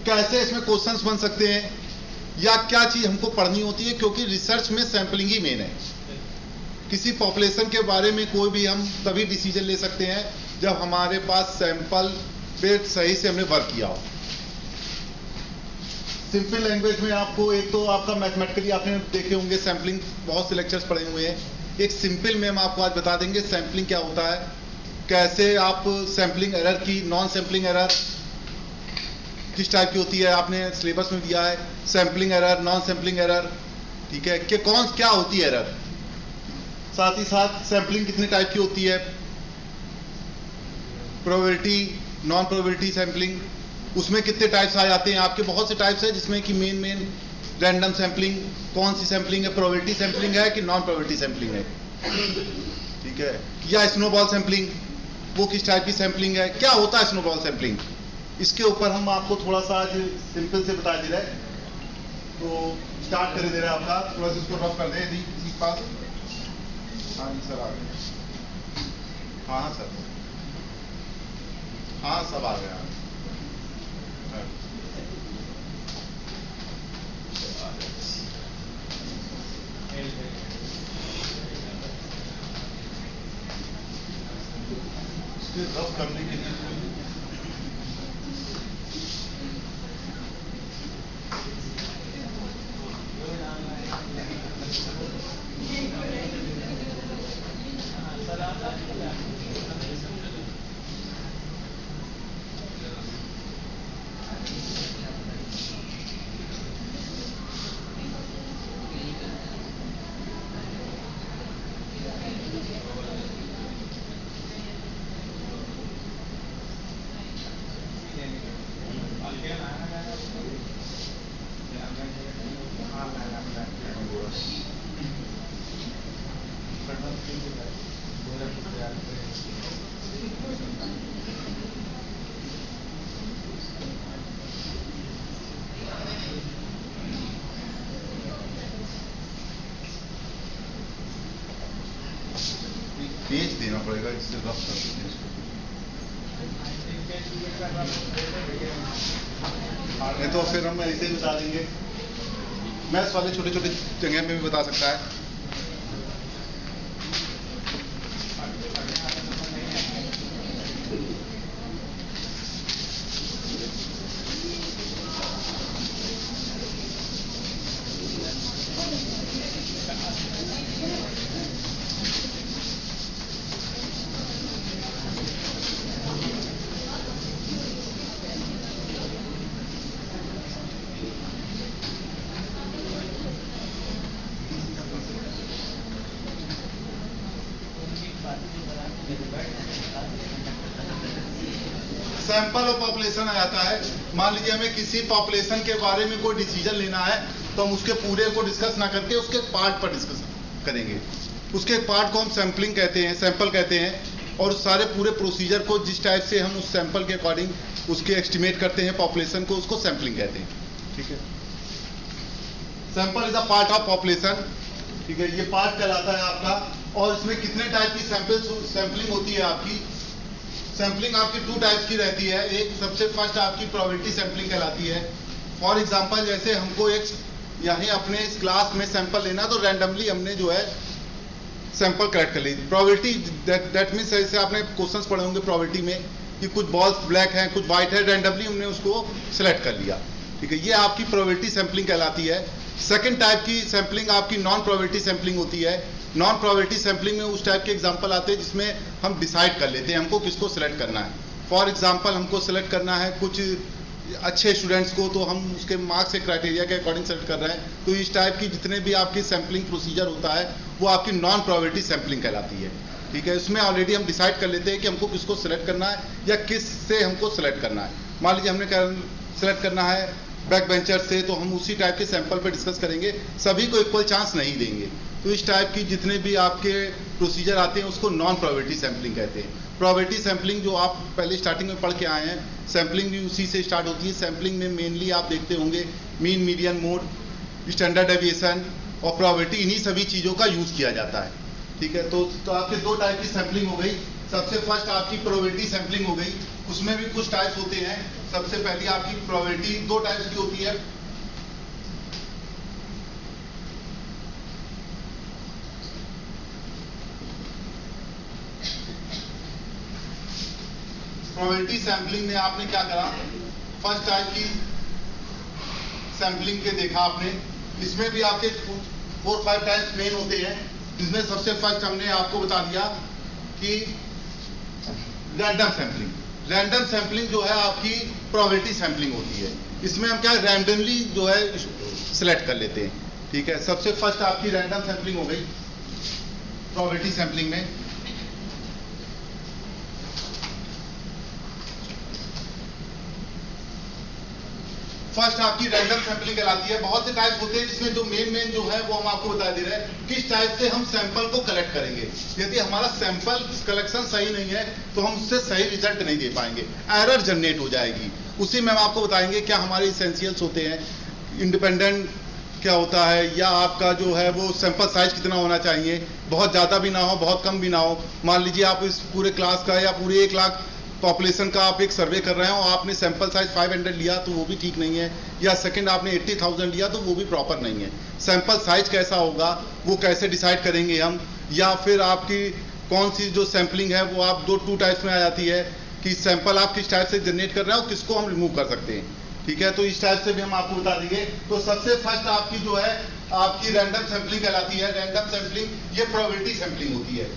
कैसे इसमें क्वेश्चंस बन सकते हैं, या क्या चीज हमको पढ़नी होती है, क्योंकि रिसर्च में सैंपलिंग ही मेन है। किसी पॉपुलेशन के बारे में कोई भी हम तभी डिसीजन ले सकते हैं जब हमारे पास सैंपल पे सही से हमने वर्क किया हो। सिंपल लैंग्वेज में आपको एक तो आपका मैथमेटिकली आपने देखे होंगे सैंपलिंग, बहुत से लेक्चर्स पढ़े हुए हैं। एक सिंपल में हम आपको आज बता देंगे सैंपलिंग क्या होता है, कैसे आप सैंपलिंग एरर की, नॉन सैंपलिंग एरर किस टाइप की होती है, आपने सिलेबस में दिया है sampling error, non sampling error, ठीक है, कि कौन क्या होती है एरर। साथ ही साथ सैंपलिंग कितने टाइप की होती है, प्रोबेबिलिटी, नॉन प्रोबेबिलिटी सैंपलिंग, उसमें कितने टाइप्स आ जाते हैं आपके, बहुत से टाइप्स है जिसमें कि मेन रैंडम सैंपलिंग, कौन सी सैंपलिंग है, प्रोबेबिलिटी सैंपलिंग है कि नॉन प्रोबेबिलिटी सैंपलिंग है, ठीक है, या स्नोबॉल सैंपलिंग, वो किस टाइप की सैंपलिंग है, क्या होता है स्नोबॉल सैंपलिंग। इसके ऊपर हम आपको थोड़ा सा आज सिंपल से बता दे रहे हैं, तो स्टार्ट कर दे रहे हैं आपका, थोड़ा सा इसको रफ कर दें इसी पास। हाँ सर आ गए, हाँ सर, हाँ सब आ गया। रफ करने के लिए पेज देना पड़ेगा, इससे रफ कर देते हैं नहीं तो फिर हम ऐसे ही बता देंगे। मैथ्स वाले छोटे छोटे जगह में भी बता सकता है। सैंपल और पॉपुलेशन आ जाता है। मान लीजिए हमें किसी पॉपुलेशन के बारे में कोई डिसीजन लेना है, तो हम उसके पूरे को डिस्कस ना करके उसके पार्ट पर डिस्कस करेंगे। उसके पार्ट को हम सैंपलिंग कहते हैं, सैंपल कहते हैं, और उस सारे पूरे प्रोसीजर को जिस टाइप से हम उस सैंपल के अकॉर्डिंग उसके एस्टिमेट करते हैं पॉपुलेशन को, उसको सैंपलिंग कहते हैं। ठीक है, sample is a part of population. ठीक है, ये पार्ट कहलाता है आपका। और इसमें कितने टाइप की सैंपलिंग होती है आपकी। सैंपलिंग आपकी 2 टाइप्स की रहती है। एक सबसे फर्स्ट आपकी प्रोबेबिलिटी सैंपलिंग कहलाती है। फॉर एग्जांपल जैसे हमको एक यहीं अपने इस क्लास में सैंपल लेना, तो रैंडमली हमने जो है सैंपल कलेक्ट कर ली। प्रोबेबिलिटी दैट मीन्स जैसे आपने क्वेश्चंस पढ़े होंगे प्रोबेबिलिटी में कि कुछ बॉल्स ब्लैक हैं, कुछ व्हाइट है, रैंडमली हमने उसको सिलेक्ट कर लिया। ठीक है, ये आपकी प्रोबेबिलिटी सैंपलिंग कहलाती है। सेकंड टाइप की सैंपलिंग आपकी नॉन प्रोबेबिलिटी सैंपलिंग होती है। नॉन प्रोबेबिलिटी सैंपलिंग में उस टाइप के एग्जांपल आते हैं जिसमें हम डिसाइड कर लेते हैं हमको किसको सिलेक्ट करना है। फॉर एग्जांपल हमको सिलेक्ट करना है कुछ अच्छे स्टूडेंट्स को, तो हम उसके मार्क्स के क्राइटेरिया के अकॉर्डिंग सेलेक्ट कर रहे हैं। तो इस टाइप की जितने भी आपकी सैंपलिंग प्रोसीजर होता है वो आपकी नॉन प्रोबेबिलिटी सैंपलिंग कहलाती है। ठीक है, इसमें ऑलरेडी हम डिसाइड कर लेते हैं कि हमको किसको सिलेक्ट करना है या किस से हमको सिलेक्ट करना है। मान लीजिए हमने सिलेक्ट करना है बैक बेंचर से, तो हम उसी टाइप के सैंपल पे डिस्कस करेंगे, सभी को इक्वल चांस नहीं देंगे। तो इस टाइप की जितने भी आपके प्रोसीजर आते हैं उसको नॉन प्रोबेबिलिटी सैंपलिंग कहते हैं। प्रोबेबिलिटी सैंपलिंग जो आप पहले स्टार्टिंग में पढ़ के आए हैं, सैंपलिंग भी उसी से स्टार्ट होती है। सैंपलिंग में मेनली आप देखते होंगे mean, median, mode, standard deviation और प्रोबेबिलिटी, इन्हीं सभी चीज़ों का यूज़ किया जाता है। ठीक है, तो आपके 2 टाइप की सैंपलिंग हो गई। सबसे फर्स्ट आपकी प्रोबेबिलिटी सैंपलिंग हो गई। उसमें भी कुछ टाइप्स होते हैं। सबसे पहली आपकी प्रोबेबिलिटी दो टाइप्स की होती है। प्रोबेबिलिटी सैंपलिंग में आपने क्या करा, फर्स्ट टाइप की सैंपलिंग के देखा आपने, इसमें भी आपके 4-5 टाइप्स मेन होते हैं, जिसमें सबसे फर्स्ट हमने आपको बता दिया कि रैंडम सैंपलिंग। रैंडम सैंपलिंग जो है आपकी प्रोबेबिलिटी सैंपलिंग होती है। इसमें हम क्या रैंडमली जो है सिलेक्ट कर लेते हैं, ठीक है। सबसे फर्स्ट आपकी रैंडम सैंपलिंग हो गई प्रोबेबिलिटी सैंपलिंग में। फर्स्ट आपकी रैंडम सैंपलिंग कहलाती है। बहुत से टाइप होते हैं, जिसमें जो मेन जो है वो हम आपको बता दे रहे हैं किस टाइप से हम सैंपल को कलेक्ट करेंगे। यदि हमारा सैंपल कलेक्शन सही नहीं है तो हम उससे सही रिजल्ट नहीं दे पाएंगे, एरर जनरेट हो जाएगी। उसी में हम आपको बताएंगे क्या हमारे इसेंशियल्स होते हैं, इंडिपेंडेंट क्या होता है, या आपका जो है वो सैंपल साइज कितना होना चाहिए, बहुत ज़्यादा भी ना हो बहुत कम भी ना हो। मान लीजिए आप इस पूरे क्लास का या पूरे 1 लाख पॉपुलेशन का आप एक सर्वे कर रहे हैं और आपने सैंपल साइज 500 लिया तो वो भी ठीक नहीं है, या सेकंड आपने 80,000 लिया तो वो भी प्रॉपर नहीं है। सैंपल साइज कैसा होगा वो कैसे डिसाइड करेंगे हम, या फिर आपकी कौन सी जो सैंपलिंग है वो आप 2 टाइप्स में आ जाती है कि सैंपल आप किस टाइप से जनरेट कर रहे हैं और किसको हम रिमूव कर सकते हैं, ठीक है। तो इस टाइप से भी हम आपको बता देंगे। तो सबसे फर्स्ट आपकी जो है आपकी रैंडम सैंपलिंग कहलाती है। रैंडम सैंपलिंग ये प्रोबेबिलिटी सैंपलिंग होती है।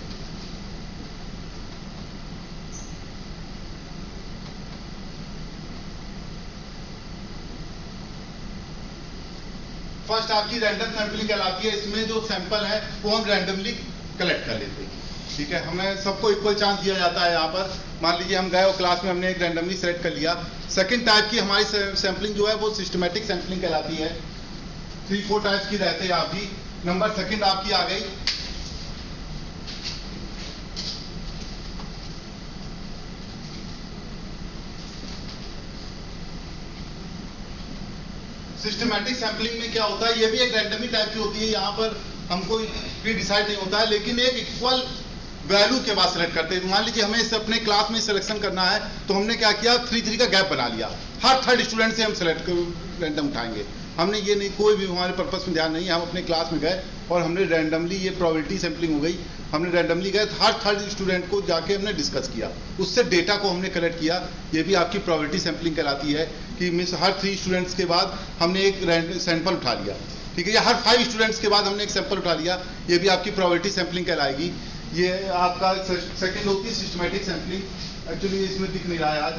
फर्स्ट आपकी रैंडम सैंपलिंग कहलाती है। इसमें जो सैंपल है वो हम रैंडमली कलेक्ट कर लेते हैं, ठीक है। हमें सबको इक्वल चांस दिया जाता है यहाँ पर। मान लीजिए हम गए और क्लास में हमने एक रैंडमली सेलेक्ट कर लिया। सेकंड टाइप की हमारी सैंपलिंग जो है वो सिस्टमैटिक सैंपलिंग कहलाती है। 3-4 टाइप्स की रहते हैं आपकी। नंबर सेकंड आपकी आ गई सिस्टमैटिक सैंपलिंग में क्या होता है, ये भी एक रैंडमी टाइप की होती है। यहाँ पर हमको प्री डिसाइड नहीं होता है, लेकिन एक इक्वल वैल्यू के बाद सेलेक्ट करते हैं। मान लीजिए हमें इसे अपने क्लास में सिलेक्शन करना है तो हमने क्या किया 3-3 का गैप बना लिया। हर थर्ड स्टूडेंट से हम सेलेक्ट रैंडम उठाएंगे। हमने ये नहीं, कोई भी हमारे पर्पस में ध्यान नहीं है, हम अपने क्लास में गए और हमने रैंडमली, ये प्रोबेबिलिटी सैंपलिंग हो गई, हमने रैंडमली गए हर थर्ड स्टूडेंट को जाके हमने डिस्कस किया, उससे डेटा को हमने कलेक्ट किया। ये भी आपकी प्रोबेबिलिटी सैंपलिंग कहलाती है कि मीन्स हर 3 स्टूडेंट्स के बाद हमने एक सैंपल उठा लिया, ठीक है, या हर 5 स्टूडेंट्स के बाद हमने एक सैंपल उठा लिया। ये भी आपकी प्रोबेबिलिटी सैंपलिंग कहलाएगी। ये आपका सेकंड होती है सिस्टमैटिक सैंपलिंग। एक्चुअली इसमें दिख नहीं रहा है आज,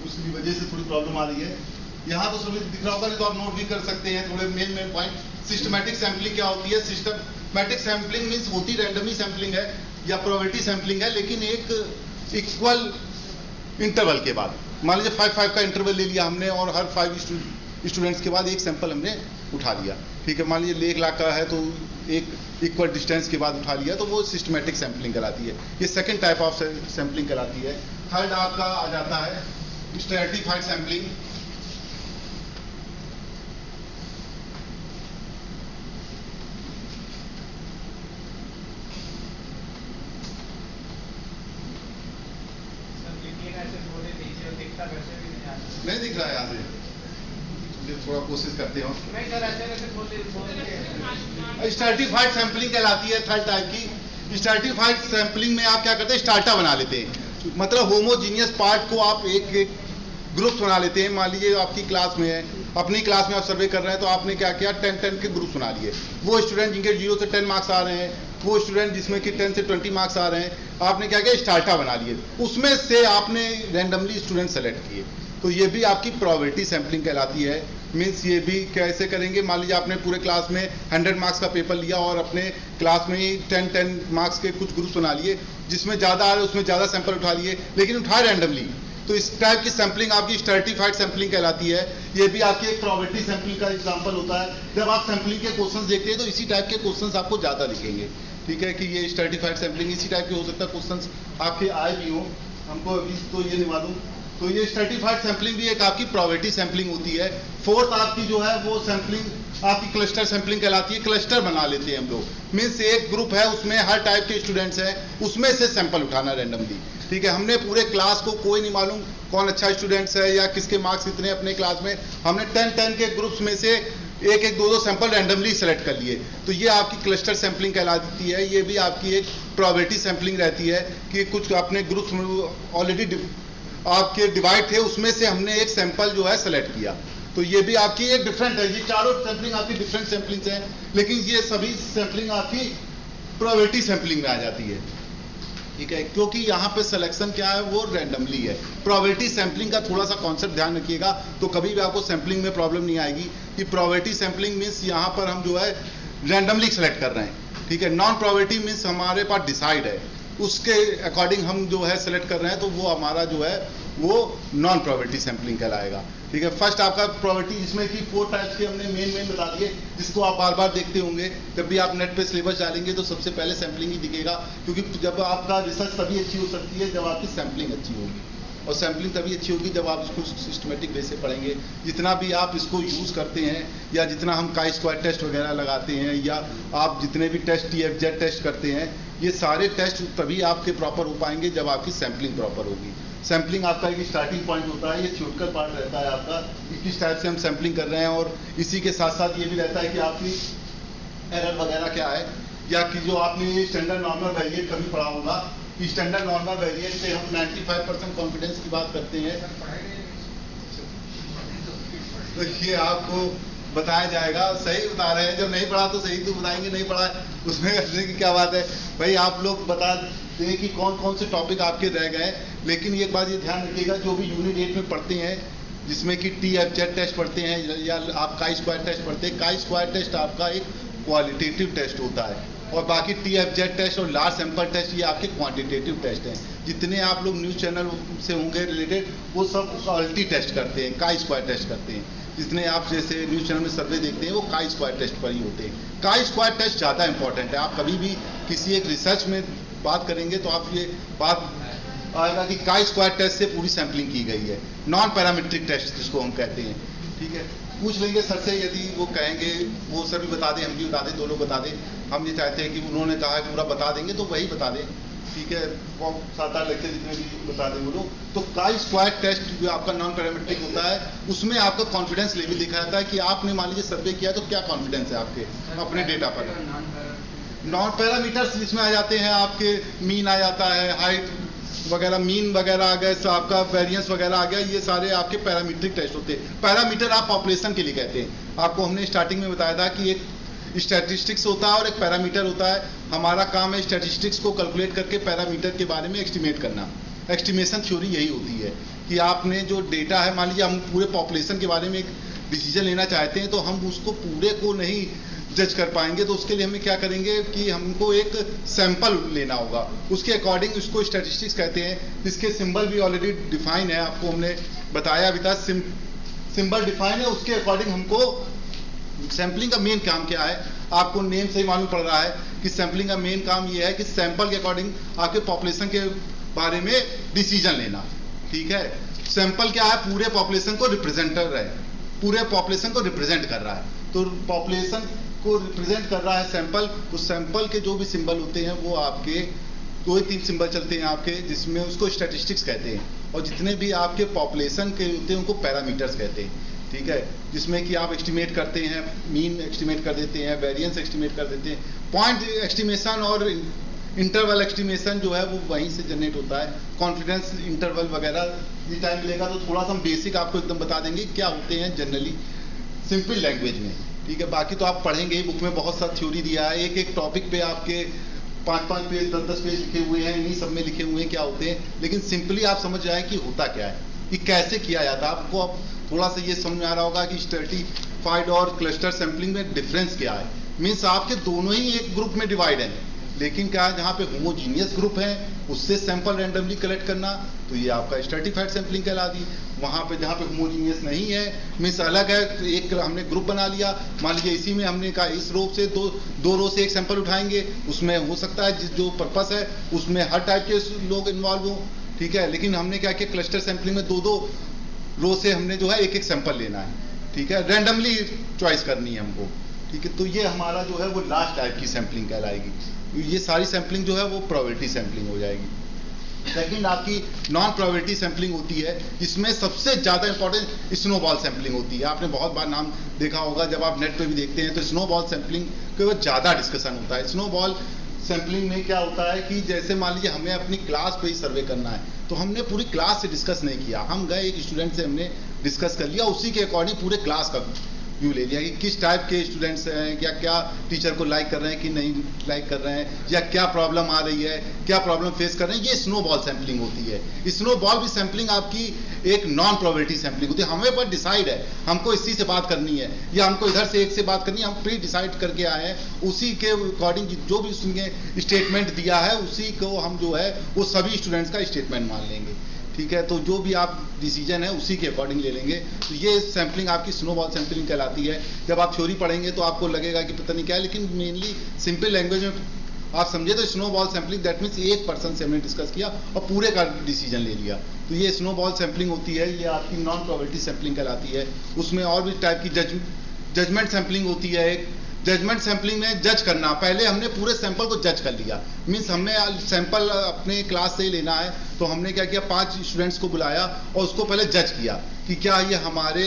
उसकी वजह से थोड़ी प्रॉब्लम आ रही है। यहाँ तो सभी दिख रहा होगा, नहीं तो आप नोट भी कर सकते हैं थोड़े मेन पॉइंट। सिस्टमैटिक सैंपलिंग क्या होती है? सिस्टमैटिक सैंपलिंग मीन्स होती रैंडमली सैंपलिंग है या प्रोबेबिलिटी सैंपलिंग है, लेकिन एक इक्वल इंटरवल के बाद। मान लीजिए 5-5 का इंटरवल ले लिया हमने और हर 5 स्टूडेंट्स के बाद एक सैंपल हमने उठा लिया, ठीक है। मान लीजिए 1 लाख का है तो एक इक्वल डिस्टेंस के बाद उठा लिया, तो वो सिस्टमैटिक सैंपलिंग कहलाती है। ये सेकंड टाइप ऑफ सैंपलिंग कहलाती है। थर्ड आपका आ जाता है स्ट्रैटिफाइड सैंपलिंग। नहीं दिख रहा है यहाँ से, थोड़ा कोशिश करते हो। स्ट्रैटिफाइड सैंपलिंग कहलाती है थर्ड टाइप की। स्ट्रैटिफाइड सैंपलिंग में आप क्या करते हैं, स्टार्टा बना लेते हैं, मतलब होमोजीनियस पार्ट को आप एक ग्रुप बना लेते हैं। मान लीजिए आपकी क्लास में है, अपनी क्लास में आप सर्वे कर रहे हैं, तो आपने क्या किया 10-10 के ग्रुप बना लिए। वो स्टूडेंट जिनके 0 से 10 मार्क्स आ रहे हैं, वो स्टूडेंट जिसमें कि 10 से 20 मार्क्स आ रहे हैं, आपने क्या किया स्टार्टा बना लिए, उसमें से आपने रैंडमली स्टूडेंट सेलेक्ट किए। तो ये भी आपकी प्रोबेबिलिटी सैंपलिंग कहलाती है। मीन्स ये भी कैसे करेंगे, मान लीजिए आपने पूरे क्लास में 100 मार्क्स का पेपर लिया और अपने क्लास में ही 10-10 मार्क्स के कुछ ग्रुप्स बना लिए, जिसमें ज़्यादा आ रहे उसमें ज़्यादा सैंपल उठा लिए, लेकिन उठाए रैंडमली। तो इस टाइप की सैंपलिंग आपकी स्ट्रैटिफाइड सैंपलिंग कहलाती है। ये भी आपकी एक प्रोबेबिलिटी सैंपलिंग का एग्जांपल होता है। जब आप सैंपलिंग के क्वेश्चंस देखते हैं तो इसी टाइप के क्वेश्चंस आपको ज़्यादा दिखेंगे, ठीक है, कि ये स्ट्रैटिफाइड सैंपलिंग इसी टाइप के हो सकता है। क्वेश्चंस आपके आए भी हो, हमको अभी तो ये नहीं मालूम तो ये स्ट्रेटिफाइड सैंपलिंग भी एक आपकी प्रोबेबिलिटी सैंपलिंग होती है। फोर्थ आपकी जो है वो सैंपलिंग आपकी क्लस्टर सैंपलिंग कहलाती है। क्लस्टर बना लेते हैं हम लोग, मीन्स एक ग्रुप है उसमें हर टाइप के स्टूडेंट्स हैं, उसमें से सैंपल उठाना रैंडमली। ठीक है, हमने पूरे क्लास को कोई नहीं मालूम कौन अच्छा स्टूडेंट्स है या किसके मार्क्स कितने अपने क्लास में, हमने 10 के ग्रुप्स में से एक एक दो सैंपल रैंडमली सेलेक्ट कर लिए, तो ये आपकी क्लस्टर सैंपलिंग कहलाती है। ये भी आपकी एक प्रोबेबिलिटी सैंपलिंग रहती है कि कुछ अपने ग्रुप्स में ऑलरेडी आपके डिवाइड थे, उसमें से हमने एक सैंपल जो है सेलेक्ट किया। तो ये भी आपकी एक डिफरेंट है, ये चारों सैंपलिंग आपकी डिफरेंट सैंपलिंग्स हैं, लेकिन ये सभी सैंपलिंग आपकी प्रोबेबिलिटी सैंपलिंग में आ जाती है। ठीक है, क्योंकि यहाँ पे सिलेक्शन क्या है वो रैंडमली है। प्रोबेबिलिटी सैंपलिंग का थोड़ा सा कॉन्सेप्ट ध्यान रखिएगा, तो कभी भी आपको सैंपलिंग में प्रॉब्लम नहीं आएगी कि प्रोबेबिलिटी सैंपलिंग मीन्स यहाँ पर हम जो है रैंडमली सेलेक्ट कर रहे हैं। ठीक है, नॉन प्रोबेबिलिटी मीन्स हमारे पास डिसाइड है, उसके अकॉर्डिंग हम जो है सेलेक्ट कर रहे हैं, तो वो हमारा जो है वो नॉन प्रोबेबिलिटी सैंपलिंग कहलाएगा। ठीक है, फर्स्ट आपका प्रोबेबिलिटी, जिसमें कि 4 टाइप्स के हमने मेन बता दिए, जिसको आप बार बार देखते होंगे। जब भी आप नेट पे सिलेबस डालेंगे तो सबसे पहले सैंपलिंग ही दिखेगा, क्योंकि जब आपका रिसर्च तभी अच्छी हो सकती है जब आपकी सैंपलिंग अच्छी होगी, और सैंपलिंग तभी अच्छी होगी जब आप इसको सिस्टमेटिक वे से पढ़ेंगे। जितना भी आप इसको यूज़ करते हैं या जितना हम काई स्क्वायर टेस्ट वगैरह लगाते हैं या आप जितने भी टेस्ट TFZ टेस्ट करते हैं, ये सारे टेस्ट तभी आपके प्रॉपर हो पाएंगे जब आपकी सैंपलिंग प्रॉपर होगी। सैंपलिंग आपका एक स्टार्टिंग पॉइंट होता है, ये थ्योरेटिकल पार्ट रहता है आपका, किस टाइप से हम सैंपलिंग कर रहे हैं, और इसी के साथ साथ ये भी रहता है कि आपकी एरर वगैरह क्या है, या कि जो आपने स्टैंडर्ड नॉर्मल वेरिएट कभी पढ़ा होगा, स्टैंडर्ड नॉर्मल वेरिएट से हम 95% कॉन्फिडेंस की बात करते हैं, तो ये आपको बताया जाएगा। सही बता रहे हैं, जब नहीं पढ़ा तो सही तो बताएंगे, नहीं पढ़ा उसमें करने की क्या बात है भाई। आप लोग बता दें कि कौन कौन से टॉपिक आपके रह गए, लेकिन एक बात ये ध्यान रखिएगा, जो भी यूनिट 8 में पढ़ते हैं, जिसमें कि TFZ टेस्ट पढ़ते हैं या आप काई स्क्वायर टेस्ट पढ़ते हैं, काई स्क्वायर टेस्ट आपका एक क्वालिटेटिव टेस्ट होता है, और बाकी TFZ टेस्ट और लार्ज सैंपल टेस्ट ये आपके क्वांटिटेटिव टेस्ट हैं। जितने आप लोग न्यूज़ चैनल से होंगे रिलेटेड, वो सब क्वालिटी टेस्ट करते हैं, काई स्क्वायर टेस्ट करते हैं। जितने आप जैसे न्यूज़ चैनल में सर्वे देखते हैं वो काई स्क्वायर टेस्ट पर ही होते हैं। काई स्क्वायर टेस्ट ज़्यादा इंपॉर्टेंट है। आप कभी भी किसी एक रिसर्च में बात करेंगे तो आप ये बात आएगा कि काई स्क्वायर टेस्ट से पूरी सैंपलिंग की गई है, नॉन पैरामीट्रिक टेस्ट जिसको हम कहते हैं। ठीक है, पूछ लेंगे सर से, यदि वो कहेंगे वो सर भी बता दें, हम भी बता दें, दोनों बता दें। हम ये चाहते हैं कि उन्होंने कहा है पूरा बता देंगे तो वही बता दें। ठीक है, 7-8 लेक्चर जितने भी बता दें वो लोग। तो काई स्क्वायर टेस्ट जो आपका नॉन पैरामीट्रिक होता है, उसमें आपका कॉन्फिडेंस लेवल दिखा जाता है कि आपने मान लीजिए सर्वे किया तो क्या कॉन्फिडेंस है आपके अपने डेटा पर। नॉन पैरामीटर्स इसमें आ जाते हैं, आपके मीन आ जाता है, हाइट वगैरह, मीन वगैरह आ गए, आपका वेरिएंस वगैरह आ गया, ये सारे आपके पैरामीट्रिक टेस्ट होते हैं। पैरामीटर आप पॉपुलेशन के लिए कहते हैं। आपको हमने स्टार्टिंग में बताया था कि एक स्टैटिस्टिक्स होता है और एक पैरामीटर होता है। हमारा काम है स्टैटिस्टिक्स को कैलकुलेट करके पैरामीटर के बारे में एस्टिमेट करना। एस्टिमेशन थ्योरी यही होती है कि आपने जो डेटा है, मान लीजिए हम पूरे पॉपुलेशन के बारे में एक डिसीजन लेना चाहते हैं, तो हम उसको पूरे को नहीं जज कर पाएंगे, तो उसके लिए हमें क्या करेंगे कि हमको एक सैंपल लेना होगा, उसके अकॉर्डिंग उसको स्टैटिस्टिक्स कहते हैं। जिसके सिंबल भी ऑलरेडी डिफाइन है, आपको हमने बताया भी था, सिंबल डिफाइन है, उसके अकॉर्डिंग हमको सैंपलिंग का मेन काम क्या है, आपको नेम से ही मालूम पड़ रहा है कि सैंपलिंग का मेन काम ये है कि सैंपल के अकॉर्डिंग आपके पॉपुलेशन के बारे में डिसीजन लेना। ठीक है, सैंपल क्या है, पूरे पॉपुलेशन को रिप्रेजेंटर है, पूरे पॉपुलेशन को रिप्रेजेंट कर रहा है, तो पॉपुलेशन को रिप्रेजेंट कर रहा है सैंपल। तो सैंपल के जो भी सिंबल होते हैं वो आपके 2-3 सिंबल चलते हैं आपके, जिसमें उसको स्टैटिस्टिक्स कहते हैं, और जितने भी आपके पॉपुलेशन के होते हैं उनको पैरामीटर्स कहते हैं। ठीक है, जिसमें कि आप एस्टिमेट करते हैं, मीन एस्टिमेट कर देते हैं, वेरिएंस एस्टिमेट कर देते हैं, पॉइंट एस्टिमेशन और इंटरवल एस्टिमेशन जो है वो वहीं से जनरेट होता है। कॉन्फिडेंस इंटरवल वगैरह ये टाइम मिलेगा तो थोड़ा सा हम बेसिक आपको एकदम बता देंगे क्या होते हैं जनरली सिंपल लैंग्वेज में। ठीक है, बाकी तो आप पढ़ेंगे ही, बुक में बहुत सा थ्योरी दिया है, एक एक टॉपिक पे आपके 5-5 पेज 10-10 पेज लिखे हुए हैं, इन्हीं सब में लिखे हुए हैं क्या होते हैं, लेकिन सिंपली आप समझ जाएं कि होता क्या है, कि कैसे किया जाता है। आपको अब थोड़ा सा ये समझ में आ रहा होगा कि स्ट्रैटिफाइड और क्लस्टर सैंपलिंग में डिफरेंस क्या है। मीन्स आपके दोनों ही एक ग्रुप में डिवाइड हैं, लेकिन क्या है, जहाँ पे होमोजीनियस ग्रुप है उससे सैंपल रैंडमली कलेक्ट करना, तो ये आपका स्ट्रैटिफाइड सैंपलिंग कहलाती। वहाँ पे जहाँ पे होमोजीनियस नहीं है, मीन्स अलग है, तो एक हमने ग्रुप बना लिया, मान लीजिए इसी में हमने कहा इस रो से दो रो से एक सैंपल उठाएंगे, उसमें हो सकता है जो पर्पस है उसमें हर टाइप के लोग इन्वॉल्व हो। ठीक है। लेकिन हमने क्या किया, क्लस्टर सैंपलिंग में 2-2 रो से हमने जो है एक सैंपल लेना है, ठीक है, रैंडमली चॉइस करनी है हमको, ठीक है। तो ये हमारा जो है वो लास्ट टाइप की सैंपलिंग कहलाएगी। ये सारी सैंपलिंग जो है वो प्रोबेबिलिटी सैंपलिंग हो जाएगी। सेकंड आपकी नॉन प्रोबेबिलिटी सैंपलिंग होती है, इसमें सबसे ज़्यादा इंपॉर्टेंट स्नोबॉल सैंपलिंग होती है। आपने बहुत बार नाम देखा होगा, जब आप नेट पे भी देखते हैं तो स्नोबॉल सैंपलिंग के ऊपर ज़्यादा डिस्कशन होता है। स्नोबॉल सैंपलिंग में क्या होता है कि जैसे मान लीजिए हमें अपनी क्लास पे ही सर्वे करना है, तो हमने पूरी क्लास से डिस्कस नहीं किया, हम गए एक स्टूडेंट से हमने डिस्कस कर लिया, उसी के अकॉर्डिंग पूरे क्लास का व्यू ले लिया कि किस टाइप के स्टूडेंट्स हैं, या क्या टीचर को लाइक कर रहे हैं कि नहीं लाइक कर रहे हैं, या क्या प्रॉब्लम आ रही है, क्या प्रॉब्लम फेस कर रहे हैं। ये स्नोबॉल सैंपलिंग होती है। स्नोबॉल भी सैंपलिंग आपकी एक नॉन प्रोबेबिलिटी सैंपलिंग होती है। हमें पर डिसाइड है हमको इसी से बात करनी है या हमको इधर से एक से बात करनी है, हम प्री डिसाइड करके आए हैं, उसी के अकॉर्डिंग जो भी उसने स्टेटमेंट दिया है उसी को हम जो है वो सभी स्टूडेंट्स का स्टेटमेंट मान लेंगे, ठीक है। तो जो भी आप डिसीजन है उसी के अकॉर्डिंग ले लेंगे। तो ये सैंपलिंग आपकी स्नोबॉल सैंपलिंग कहलाती है। जब आप थ्योरी पढ़ेंगे तो आपको लगेगा कि पता नहीं क्या है, लेकिन मेनली सिंपल लैंग्वेज में आप समझे तो स्नोबॉल सैंपलिंग दैट मीन्स एक पर्सन से हमने डिस्कस किया और पूरे का डिसीजन ले लिया। तो ये स्नोबॉल सैंपलिंग होती है, ये आपकी नॉन प्रोबेबिलिटी सैंपलिंग कहलाती है। उसमें और भी टाइप की जजमेंट सैंपलिंग होती है। एक जजमेंट सैंपलिंग में जज करना, पहले हमने पूरे सैंपल को जज कर लिया, मीन्स हमें सैंपल अपने क्लास से ही लेना है, तो हमने क्या किया 5 स्टूडेंट्स को बुलाया और उसको पहले जज किया कि क्या ये हमारे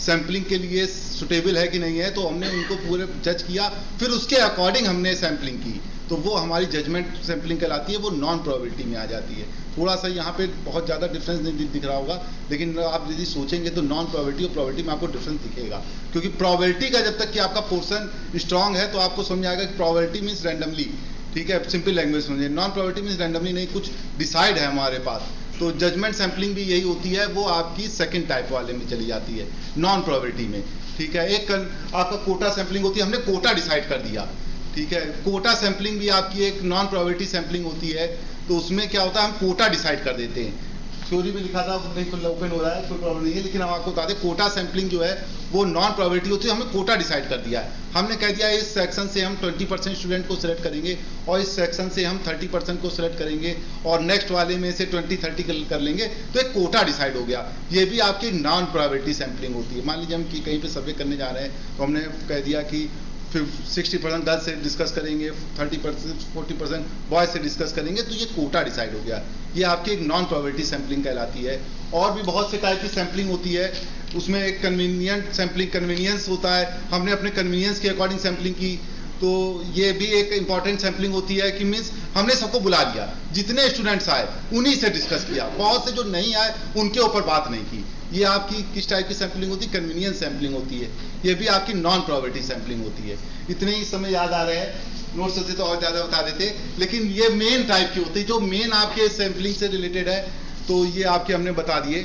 सैंपलिंग के लिए सुटेबल है कि नहीं है। तो हमने उनको पूरे जज किया, फिर उसके अकॉर्डिंग हमने सैंपलिंग की, तो वो हमारी जजमेंट सैंपलिंग कहलाती है, वो नॉन प्रोबेबिलिटी में आ जाती है। थोड़ा सा यहाँ पे बहुत ज़्यादा डिफरेंस नहीं दिख रहा होगा, लेकिन आप यदि सोचेंगे तो नॉन प्रोबेबिलिटी और प्रोबेबिलिटी में आपको डिफरेंस दिखेगा, क्योंकि प्रोबेबिलिटी का जब तक कि आपका पोर्शन स्ट्रांग है तो आपको समझ आएगा कि प्रोबेबिलिटी मीन्स रैंडमली, ठीक है, सिंपल लैंग्वेज समझिए। नॉन प्रोबेबिलिटी मीन्स रैंडमली नहीं, कुछ डिसाइड है हमारे पास। तो जजमेंट सैंपलिंग भी यही होती है, वो आपकी सेकंड टाइप वाले में चली जाती है नॉन प्रोबेबिलिटी में, ठीक है। एक आपका कोटा सैंपलिंग होती है, हमने कोटा डिसाइड कर दिया, ठीक है। कोटा सैंपलिंग भी आपकी एक नॉन प्रोबेबिलिटी सैंपलिंग होती है। तो उसमें क्या होता है, हम कोटा डिसाइड कर देते हैं। थ्योरी में लिखा था, नहीं खुद ओपन हो रहा है, कोई प्रॉब्लम नहीं है, लेकिन हम आपको बता दें कोटा सैंपलिंग जो है वो नॉन प्रोबेबिलिटी होती है। हमने कोटा डिसाइड कर दिया है, हमने कह दिया इस सेक्शन से हम 20% स्टूडेंट को सिलेक्ट करेंगे और इस सेक्शन से हम 30% को सिलेक्ट करेंगे और नेक्स्ट वाले में से 20-30 कर लेंगे, तो एक कोटा डिसाइड हो गया। ये भी आपकी नॉन प्रोबेबिलिटी सैंपलिंग होती है। मान लीजिए हम कहीं पे सर्वे करने जा रहे हैं, तो हमने कह दिया कि 60% गर्ल्स से डिस्कस करेंगे, 30% 40% बॉयज से डिस्कस करेंगे, तो ये कोटा डिसाइड हो गया। ये आपकी एक नॉन प्रोबेबिलिटी सैंपलिंग कहलाती है। और भी बहुत से टाइप की सैंपलिंग होती है, उसमें एक कन्वीनियंट सैंपलिंग, कन्वीनियंस होता है, हमने अपने कन्वीनियंस के अकॉर्डिंग सैंपलिंग की, तो ये भी एक इंपॉर्टेंट सैंपलिंग होती है कि मीन्स हमने सबको बुला लिया, जितने स्टूडेंट्स आए उन्हीं से डिस्कस किया, बहुत से जो नहीं आए उनके ऊपर बात नहीं की। ये आपकी किस टाइप की सैंपलिंग होती है, कन्वीनियंस सैंपलिंग होती है। ये भी आपकी नॉन प्रोबेबिलिटी सैंपलिंग होती है। इतने ही समय याद आ रहे हैं, नोट्स होते तो और ज़्यादा बता देते, लेकिन ये मेन टाइप की होती है जो मेन आपके सैंपलिंग से रिलेटेड है। तो ये आपके हमने बता दिए।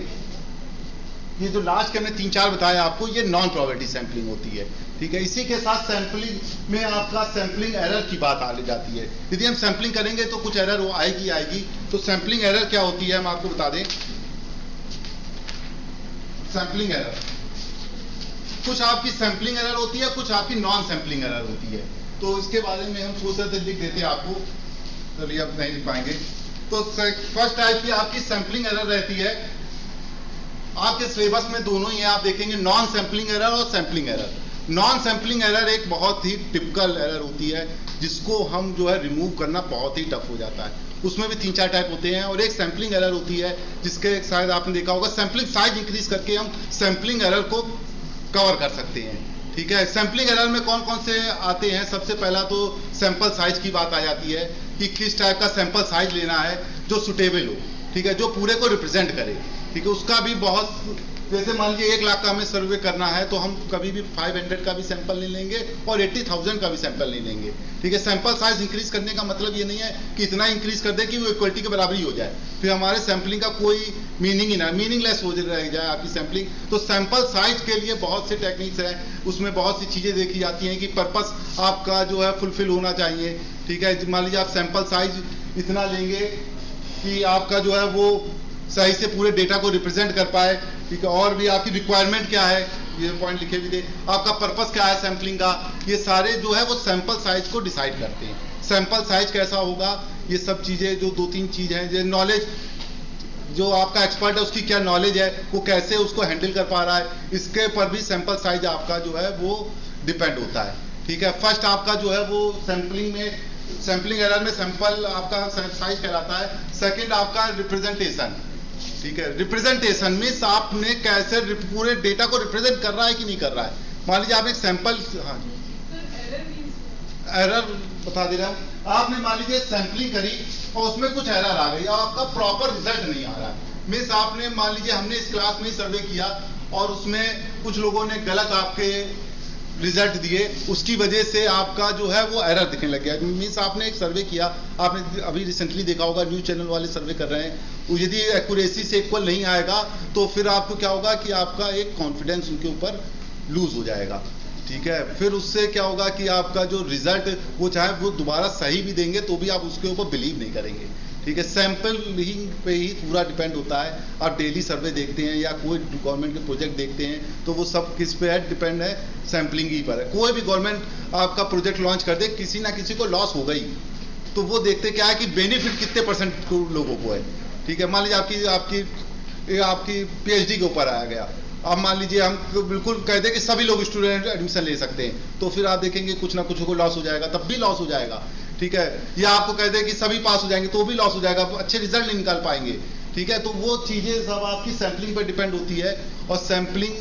ये जो लास्ट के हमने 3-4 बताया आपको, ये नॉन प्रोबेबिलिटी सैंपलिंग होती है, ठीक है। इसी के साथ सैंपलिंग में आपका सैंपलिंग एरर की बात आ जाती है। यदि हम सैंपलिंग करेंगे तो कुछ एरर आएगी। तो सैंपलिंग एरर क्या होती है हम आपको बता दें। सैंपलिंग एरर, कुछ आपकी सैंपलिंग एरर होती है, कुछ आपकी नॉन सैंपलिंग एरर होती है। तो इसके बारे में हम सोच रहे थे लिख देते आपको, चलिए अब नहीं लिख पाएंगे। तो फर्स्ट टाइप की आपकी सैंपलिंग एरर रहती है, आपके सिलेबस में दोनों ही है, आप देखेंगे नॉन सैंपलिंग एरर और sampling error. Non sampling error एक बहुत ही टिपिकल एरर होती है, जिसको हम जो है रिमूव करना बहुत ही टफ हो जाता है। उसमें भी 3-4 टाइप होते हैं, और एक सैंपलिंग एरर होती है जिसके शायद आपने देखा होगा, सैंपलिंग साइज इंक्रीज करके हम सैंपलिंग एरर को कवर कर सकते हैं, ठीक है। सैंपलिंग एरर में कौन कौन से आते हैं, सबसे पहला तो सैंपल साइज की बात आ जाती है कि किस टाइप का सैंपल साइज लेना है जो सुटेबल हो, ठीक है, जो पूरे को रिप्रेजेंट करे, ठीक है। उसका भी बहुत, जैसे मान लीजिए 1 लाख का हमें सर्वे करना है तो हम कभी भी 500 का भी सैंपल नहीं लेंगे और 80,000 का भी सैंपल नहीं लेंगे, ठीक है। सैंपल साइज इंक्रीज करने का मतलब ये नहीं है कि इतना इंक्रीज कर दे कि वो इक्वलिटी के बराबर ही हो जाए, फिर हमारे सैंपलिंग का कोई मीनिंग ही ना, मीनिंगलेस हो रह जाए आपकी सैंपलिंग। तो सैंपल साइज के लिए बहुत से टेक्निक्स हैं, उसमें बहुत सी चीज़ें देखी जाती हैं कि पर्पस आपका जो है फुलफिल होना चाहिए, ठीक है। मान लीजिए आप सैंपल साइज इतना लेंगे कि आपका जो है वो सही से पूरे डेटा को रिप्रेजेंट कर पाए, ठीक है। और भी आपकी रिक्वायरमेंट क्या है, ये पॉइंट लिखे भी थे, आपका पर्पस क्या है सैंपलिंग का, ये सारे जो है वो सैंपल साइज को डिसाइड करते हैं। सैंपल साइज कैसा होगा, ये सब चीज़ें जो 2-3 चीज़ हैं, जो नॉलेज जो आपका एक्सपर्ट है उसकी क्या नॉलेज है, वो कैसे उसको हैंडल कर पा रहा है, इसके पर भी सैंपल साइज आपका जो है वो डिपेंड होता है। ठीक है, फर्स्ट आपका जो है वो सैंपलिंग एरर में सैंपल आपका साइज कहलाता है। सेकंड आपका रिप्रेजेंटेशन। ठीक है, रिप्रेजेंटेशन मीन्स आपने कैसे पूरे डेटा को रिप्रेजेंट कर रहा है कि नहीं कर रहा है। मान लीजिए आप एक सैंपल, हाँ एरर बता दे रहा हूँ, आपने मान लीजिए सैंपलिंग करी और उसमें कुछ एरर आ गई और आपका प्रॉपर रिजल्ट नहीं आ रहा है। मीन्स आपने मान लीजिए हमने इस क्लास में सर्वे किया और उसमें कुछ लोगों ने गलत आपके रिजल्ट दिए, उसकी वजह से आपका जो है वो एरर दिखने लग गया। मीन्स आपने एक सर्वे किया, आपने अभी रिसेंटली देखा होगा न्यूज चैनल वाले सर्वे कर रहे हैं, यदि एक्यूरेसी से इक्वल नहीं आएगा तो फिर आपको क्या होगा कि आपका एक कॉन्फिडेंस उनके ऊपर लूज हो जाएगा। ठीक है, फिर उससे क्या होगा कि आपका जो रिजल्ट वो चाहे वो दोबारा सही भी देंगे तो भी आप उसके ऊपर बिलीव नहीं करेंगे। ठीक है, सैंपलिंग पे ही पूरा डिपेंड होता है। आप डेली सर्वे देखते हैं या कोई गवर्नमेंट के प्रोजेक्ट देखते हैं तो वो सब किस पे है, डिपेंड है, सैंपलिंग ही पर है। कोई भी गवर्नमेंट आपका प्रोजेक्ट लॉन्च कर दे, किसी ना किसी को लॉस हो गई तो वो देखते क्या है कि बेनिफिट कितने % लोगों को है। ठीक है, मान लीजिए आपकी PhD के ऊपर आया गया, अब मान लीजिए हम बिल्कुल कह दें कि सभी लोग स्टूडेंट एडमिशन ले सकते हैं, तो फिर आप देखेंगे कुछ ना कुछ को लॉस हो जाएगा, तब भी लॉस हो जाएगा। ठीक है, या आपको कह दें कि सभी पास हो जाएंगे तो भी लॉस हो जाएगा, अच्छे रिजल्ट नहीं निकाल पाएंगे। ठीक है, तो वो चीजें सब आपकी सैंपलिंग पर डिपेंड होती है और सैंपलिंग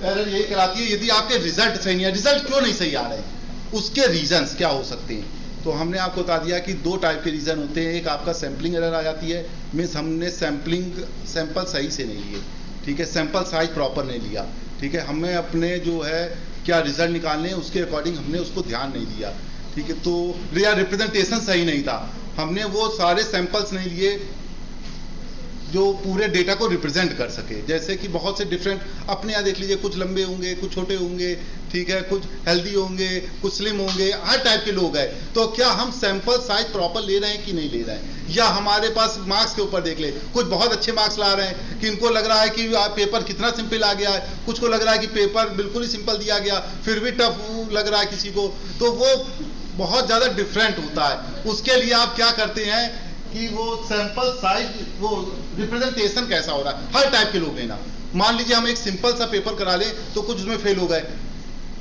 एरर ये कराती है यदि आपके रिजल्ट सही नहीं है। रिजल्ट क्यों नहीं सही आ रहे हैं, उसके रीजंस क्या हो सकते हैं। तो हमने आपको बता दिया कि 2 टाइप के रीजन होते हैं। एक आपका सैंपलिंग एरर आ जाती है, मीन्स हमने सैंपल सही से नहीं लिए। ठीक है, सैंपल साइज प्रॉपर नहीं लिया। ठीक है, हमें अपने जो है क्या रिजल्ट निकालने हैं उसके अकॉर्डिंग हमने उसको ध्यान नहीं दिया। ठीक है, तो या रिप्रेजेंटेशन सही नहीं था, हमने वो सारे सैंपल्स नहीं लिए जो पूरे डेटा को रिप्रेजेंट कर सके। जैसे कि बहुत से डिफरेंट अपने यहाँ देख लीजिए, कुछ लंबे होंगे, कुछ छोटे होंगे, ठीक है, कुछ हेल्दी होंगे, कुछ स्लिम होंगे, हर टाइप के लोग हैं। तो क्या हम सैंपल साइज प्रॉपर ले रहे हैं कि नहीं ले रहे हैं, या हमारे पास मार्क्स के ऊपर देख ले, कुछ बहुत अच्छे मार्क्स ला रहे हैं कि इनको लग रहा है कि पेपर कितना सिंपल आ गया है, कुछ को लग रहा है कि पेपर बिल्कुल ही सिंपल दिया गया, फिर भी टफ लग रहा है किसी को, तो वो बहुत ज्यादा डिफरेंट होता है। उसके लिए आप क्या करते हैं कि वो सैंपल साइज, वो रिप्रेजेंटेशन कैसा हो रहा है, हर टाइप के लोग लेना। मान लीजिए हम एक सिंपल सा पेपर करा लें तो कुछ उसमें फेल हो गए,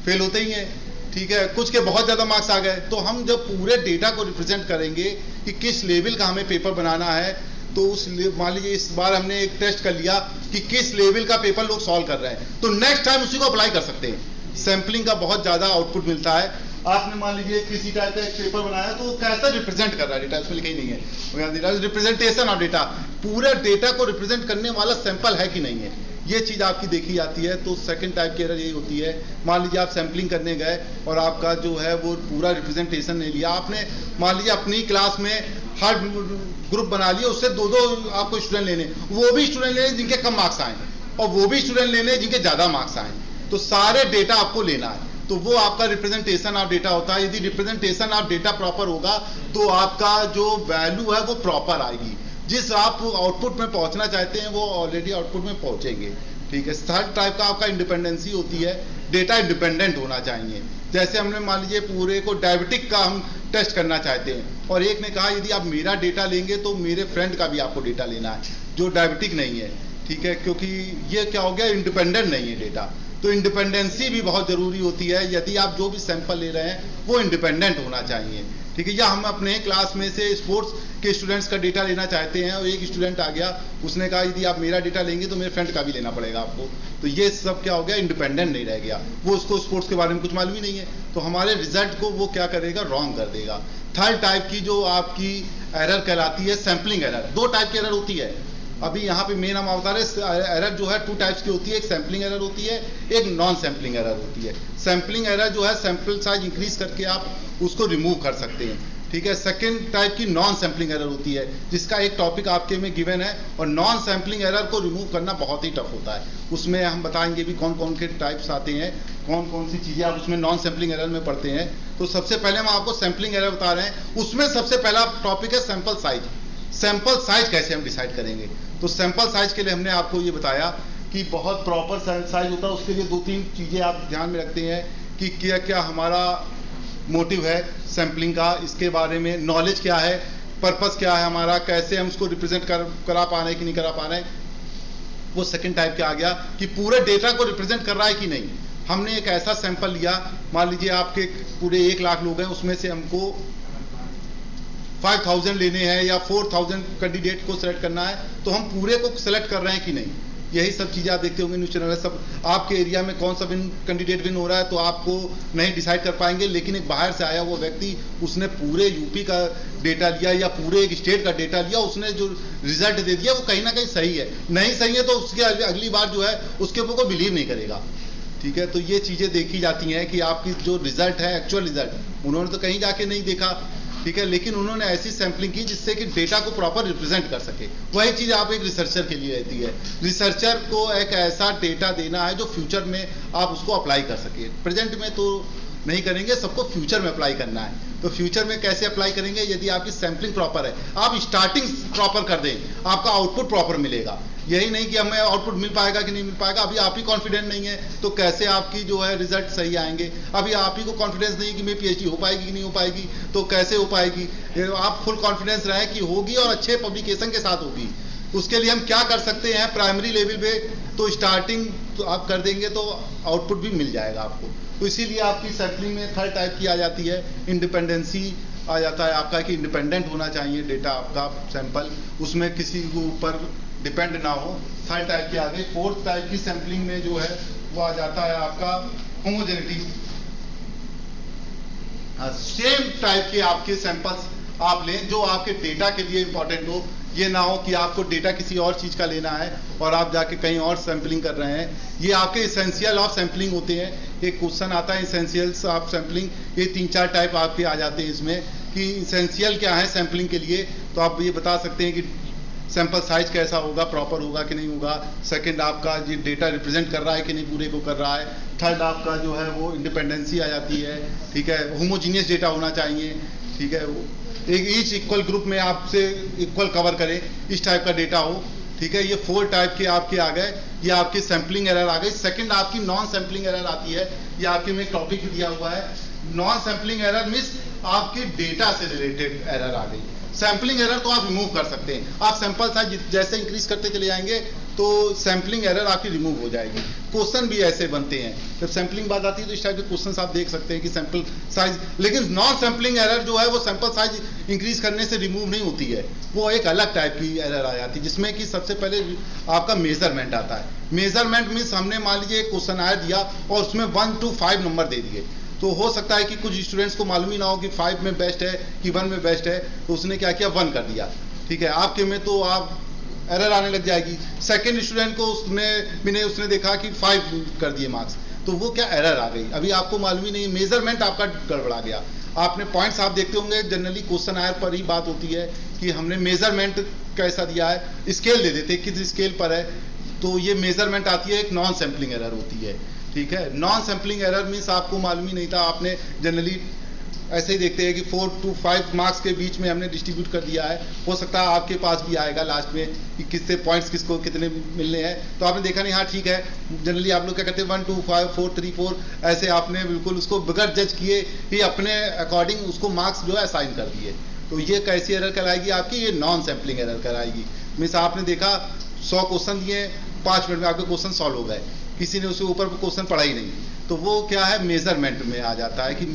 फेल होते ही हैं। ठीक है, कुछ के बहुत ज्यादा मार्क्स आ गए, तो हम जब पूरे डेटा को रिप्रेजेंट करेंगे कि किस लेवल का हमें पेपर बनाना है, तो उस मान लीजिए इस बार हमने एक टेस्ट कर लिया कि किस लेवल का पेपर लोग सॉल्व कर रहे हैं, तो नेक्स्ट टाइम उसी को अप्लाई कर सकते हैं। सैंपलिंग का बहुत ज्यादा आउटपुट मिलता है। आपने मान लीजिए किसी टाइप का एक पेपर बनाया तो वो कैसा रिप्रेजेंट कर रहा है डेटा, उसमें लिखा ही नहीं है, रिप्रेजेंटेशन ऑफ डेटा, पूरे डेटा को रिप्रेजेंट करने वाला सैंपल है कि नहीं है, ये चीज आपकी देखी जाती है। तो सेकंड टाइप की एरर यही होती है। मान लीजिए आप सैंपलिंग करने गए और आपका जो है वो पूरा रिप्रेजेंटेशन नहीं लिया आपने, मान लीजिए अपनी क्लास में हर ग्रुप बना लिया, उससे 2-2 आपको स्टूडेंट लेने, वो भी स्टूडेंट लेने जिनके कम मार्क्स आए और वो भी स्टूडेंट लेने जिनके ज्यादा मार्क्स आए, तो सारे डेटा आपको लेना है, तो वो आपका रिप्रेजेंटेशन ऑफ डेटा होता है। यदि रिप्रेजेंटेशन ऑफ डेटा प्रॉपर होगा तो आपका जो वैल्यू है वो प्रॉपर आएगी, जिस आप आउटपुट में पहुंचना चाहते हैं वो ऑलरेडी आउटपुट में पहुंचेंगे। ठीक है, थर्ड टाइप का आपका इंडिपेंडेंसी होती है, डेटा इंडिपेंडेंट होना चाहिए। जैसे हमने मान लीजिए पूरे को डायबिटिक का हम टेस्ट करना चाहते हैं और एक ने कहा यदि आप मेरा डेटा लेंगे तो मेरे फ्रेंड का भी आपको डेटा लेना है जो डायबिटिक नहीं है। ठीक है, क्योंकि ये क्या हो गया, इंडिपेंडेंट नहीं है डेटा, तो इंडिपेंडेंसी भी बहुत जरूरी होती है। यदि आप जो भी सैंपल ले रहे हैं वो इंडिपेंडेंट होना चाहिए। ठीक है, या हम अपने क्लास में से स्पोर्ट्स के स्टूडेंट्स का डेटा लेना चाहते हैं और एक स्टूडेंट आ गया, उसने कहा यदि आप मेरा डेटा लेंगे तो मेरे फ्रेंड का भी लेना पड़ेगा आपको, तो ये सब क्या हो गया, इंडिपेंडेंट नहीं रह गया, वो उसको स्पोर्ट्स के बारे में कुछ मालूम ही नहीं है, तो हमारे रिजल्ट को वो क्या करेगा, रॉन्ग कर देगा। थर्ड टाइप की जो आपकी एरर कहलाती है सैंपलिंग एरर। 2 टाइप की एरर होती है, अभी यहाँ पे मेन हम बता रहे एरर जो है 2 टाइप्स की होती है, एक सैंपलिंग एरर होती है, एक नॉन सैंपलिंग एरर होती है। सैंपलिंग एरर जो है सैंपल साइज इंक्रीज करके आप उसको रिमूव कर सकते हैं। ठीक है, सेकंड टाइप की नॉन सैंपलिंग एरर होती है जिसका एक टॉपिक आपके में गिवन है, और नॉन सैंपलिंग एरर को रिमूव करना बहुत ही टफ होता है। उसमें हम बताएंगे भी कौन कौन के टाइप्स आते हैं, कौन कौन सी चीजें आप उसमें नॉन सैंपलिंग एरर में पढ़ते हैं। तो सबसे पहले हम आपको सैंपलिंग एरर बता रहे हैं, उसमें सबसे पहला टॉपिक है सैंपल साइज। सैंपल साइज कैसे हम डिसाइड करेंगे, तो सैंपल साइज के लिए हमने आपको ये बताया कि बहुत प्रॉपर साइज होता है। उसके लिए 2-3 चीजें आप ध्यान में रखते हैं कि क्या क्या हमारा मोटिव है सैंपलिंग का, इसके बारे में नॉलेज क्या है पर्पस क्या है हमारा, कैसे हम उसको रिप्रेजेंट करा पा रहे हैं कि नहीं करा पा रहे हैं। वो सेकंड टाइप के आ गया कि पूरे डेटा को रिप्रेजेंट कर रहा है कि नहीं। हमने एक ऐसा सैंपल लिया, मान लीजिए आपके पूरे 1 लाख लोग हैं, उसमें से हमको 5000 लेने हैं या 4000 कैंडिडेट को सिलेक्ट करना है, तो हम पूरे को सिलेक्ट कर रहे हैं कि नहीं। यही सब चीज़ें आप देखते होंगे न्यूज़ चैनल है सब। आपके एरिया में कौन सा कैंडिडेट विन हो रहा है तो आपको नहीं डिसाइड कर पाएंगे, लेकिन एक बाहर से आया वो व्यक्ति, उसने पूरे यूपी का डेटा लिया या पूरे एक स्टेट का डेटा लिया, उसने जो रिजल्ट दे दिया वो कहीं ना कहीं सही है। नहीं सही है तो उसके अगली बार जो है उसके ऊपर कोई बिलीव नहीं करेगा। ठीक है, तो ये चीज़ें देखी जाती हैं कि आपकी जो रिजल्ट है, एक्चुअल रिजल्ट, उन्होंने तो कहीं जाके नहीं देखा, ठीक है, लेकिन उन्होंने ऐसी सैंपलिंग की जिससे कि डेटा को प्रॉपर रिप्रेजेंट कर सके। वही चीज़ आप एक रिसर्चर के लिए रहती है। रिसर्चर को एक ऐसा डेटा देना है जो फ्यूचर में आप उसको अप्लाई कर सके। प्रेजेंट में तो नहीं करेंगे, सबको फ्यूचर में अप्लाई करना है। तो फ्यूचर में कैसे अप्लाई करेंगे? यदि आपकी सैंपलिंग प्रॉपर है, आप स्टार्टिंग प्रॉपर कर दें, आपका आउटपुट प्रॉपर मिलेगा। यही नहीं कि हमें आउटपुट मिल पाएगा कि नहीं मिल पाएगा, अभी आप ही कॉन्फिडेंट नहीं है तो कैसे आपकी जो है रिजल्ट सही आएंगे। अभी आप ही को कॉन्फिडेंस नहीं कि मेरी पीएचडी हो पाएगी कि नहीं हो पाएगी, तो कैसे हो पाएगी। आप फुल कॉन्फिडेंस रहे कि होगी और अच्छे पब्लिकेशन के साथ होगी। उसके लिए हम क्या कर सकते हैं प्राइमरी लेवल पे, तो स्टार्टिंग तो आप कर देंगे तो आउटपुट भी मिल जाएगा आपको। तो इसीलिए आपकी सैंपलिंग में थर्ड टाइप की आ जाती है, इंडिपेंडेंसी आ जाता है आपका कि इंडिपेंडेंट होना चाहिए डेटा आपका सैंपल, उसमें किसी के ऊपर डिपेंड ना हो। थर्ड टाइप के आगे फोर्थ टाइप की सैंपलिंग में जो है वो आ जाता है आपका होमोजेनिटी। सेम टाइप के आपके सैंपल्स आप लें जो आपके डेटा के लिए इंपॉर्टेंट हो। ये ना हो कि आपको डेटा किसी और चीज का लेना है और आप जाके कहीं और सैंपलिंग कर रहे हैं। ये आपके इसेंशियल ऑफ सैंपलिंग होते हैं। एक क्वेश्चन आता है इसेंशियल्स ऑफ सैंपलिंग, ये 3-4 टाइप आपके आ जाते हैं इसमें कि इसेंशियल क्या है सैंपलिंग के लिए। तो आप ये बता सकते हैं कि सैंपल साइज कैसा होगा, प्रॉपर होगा कि नहीं होगा। सेकंड आपका ये डेटा रिप्रेजेंट कर रहा है कि नहीं, पूरे को कर रहा है। थर्ड आपका जो है वो इंडिपेंडेंसी आ जाती है, ठीक है, होमोजीनियस डेटा होना चाहिए, ठीक है, एक ईच इक्वल ग्रुप में आपसे इक्वल कवर करे, इस टाइप का डेटा हो, ठीक है। ये 4 टाइप के आपके आ गए। ये आपकी सैंपलिंग एरर आ गई। सेकंड आपकी नॉन सैंपलिंग एरर आती है। ये आपके में टॉपिक भी दिया हुआ है। नॉन सैंपलिंग एरर मींस आपके डेटा से रिलेटेड एरर आ गई। सैंपलिंग एरर तो आप रिमूव कर सकते हैं, आप सैंपल साइज जैसे इंक्रीज करते चले जाएंगे तो सैंपलिंग एरर आपकी रिमूव हो जाएगी। क्वेश्चन भी ऐसे बनते हैं, जब सैंपलिंग बात आती है तो इस टाइप के क्वेश्चन आप देख सकते हैं कि सैंपल साइज, लेकिन नॉन सैंपलिंग एरर जो है वो सैंपल साइज इंक्रीज करने से रिमूव नहीं होती है, वो एक अलग टाइप की एरर आ जाती है जिसमें कि सबसे पहले आपका मेजरमेंट आता है। मेजरमेंट मीन्स हमने मान लीजिए एक क्वेश्चन आया दिया और उसमें 1 to 5 नंबर दे दिए, तो हो सकता है कि कुछ स्टूडेंट्स को मालूम ही ना हो कि 5 में बेस्ट है कि 1 में बेस्ट है, तो उसने क्या किया 1 कर दिया, ठीक है। आपके में तो आप एरर आने लग जाएगी। सेकंड स्टूडेंट को उसने देखा कि 5 कर दिए मार्क्स, तो वो क्या एरर आ गई, अभी आपको मालूम ही नहीं, मेजरमेंट आपका गड़बड़ा गया। आपने पॉइंट्स आप देखते होंगे जनरली क्वेश्चन आयर पर ही बात होती है कि हमने मेजरमेंट कैसा दिया है, स्केल दे देते किस स्केल पर है, तो ये मेजरमेंट आती है, एक नॉन सैंपलिंग एरर होती है, ठीक है। नॉन सैंपलिंग एरर मीन्स आपको मालूम ही नहीं था, आपने जनरली ऐसे ही देखते हैं कि 4 to 5 मार्क्स के बीच में हमने डिस्ट्रीब्यूट कर दिया है। हो सकता है आपके पास भी आएगा लास्ट में कि किससे पॉइंट्स किसको कितने मिलने हैं, तो आपने देखा नहीं, हाँ ठीक है। जनरली आप लोग क्या करते हैं 1 2 5 4 3 4 ऐसे आपने बिल्कुल उसको बगैर जज किए ही अपने अकॉर्डिंग उसको मार्क्स जो है असाइन कर दिए, तो ये कैसी एरर कराएगी आपकी, ये नॉन सैंपलिंग एरर कराएगी। मीन्स आपने देखा 100 क्वेश्चन दिए, 5 मिनट में आपके क्वेश्चन सॉल्व हो गए, किसी ने उसके ऊपर क्वेश्चन पढ़ा ही नहीं, तो वो क्या है मेजरमेंट में आ जाता है कि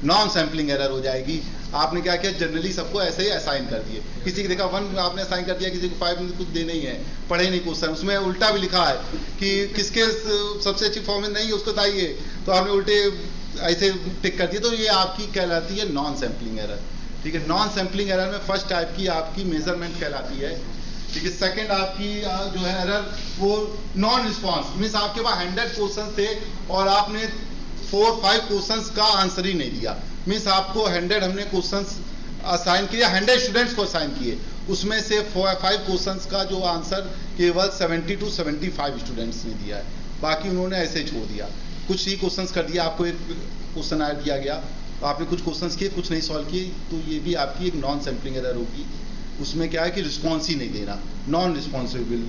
नॉन सैंपलिंग एरर हो जाएगी। आपने क्या किया जनरली सबको ऐसे ही असाइन कर दिए, किसी की देखा 1 आपने असाइन कर दिया, किसी को 5 में कुछ देना ही है, पढ़े नहीं क्वेश्चन, उसमें उल्टा भी लिखा है कि किसके सबसे अच्छी परफॉर्मेंस नहीं है उसको बताइए, तो आपने उल्टे ऐसे टिक कर दिए, तो ये आपकी कहलाती है नॉन सैंपलिंग एरर, ठीक है। नॉन सैंपलिंग एरर में फर्स्ट टाइप की आपकी मेजरमेंट कहलाती है, ठीक है। सेकंड आपकी जो है एरर वो नॉन रिस्पॉन्स, मीन्स आपके पास 100 क्वेश्चन थे और आपने 4-5 क्वेश्चंस का आंसर ही नहीं दिया, मीन्स आपको 100 हमने क्वेश्चंस असाइन किया, 100 स्टूडेंट्स को असाइन किए, उसमें से 5 क्वेश्चंस का जो आंसर केवल 70 to 75 स्टूडेंट्स ने दिया है, बाकी उन्होंने ऐसे छोड़ दिया। कुछ ही क्वेश्चंस कर दिया, आपको एक क्वेश्चन आया दिया गया, आपने कुछ क्वेश्चंस किए, कुछ नहीं सॉल्व किए, तो ये भी आपकी एक नॉन सैंपलिंग एरर होगी। उसमें क्या है कि रिस्पॉन्स ही नहीं देना, नॉन रिस्पॉन्सिबल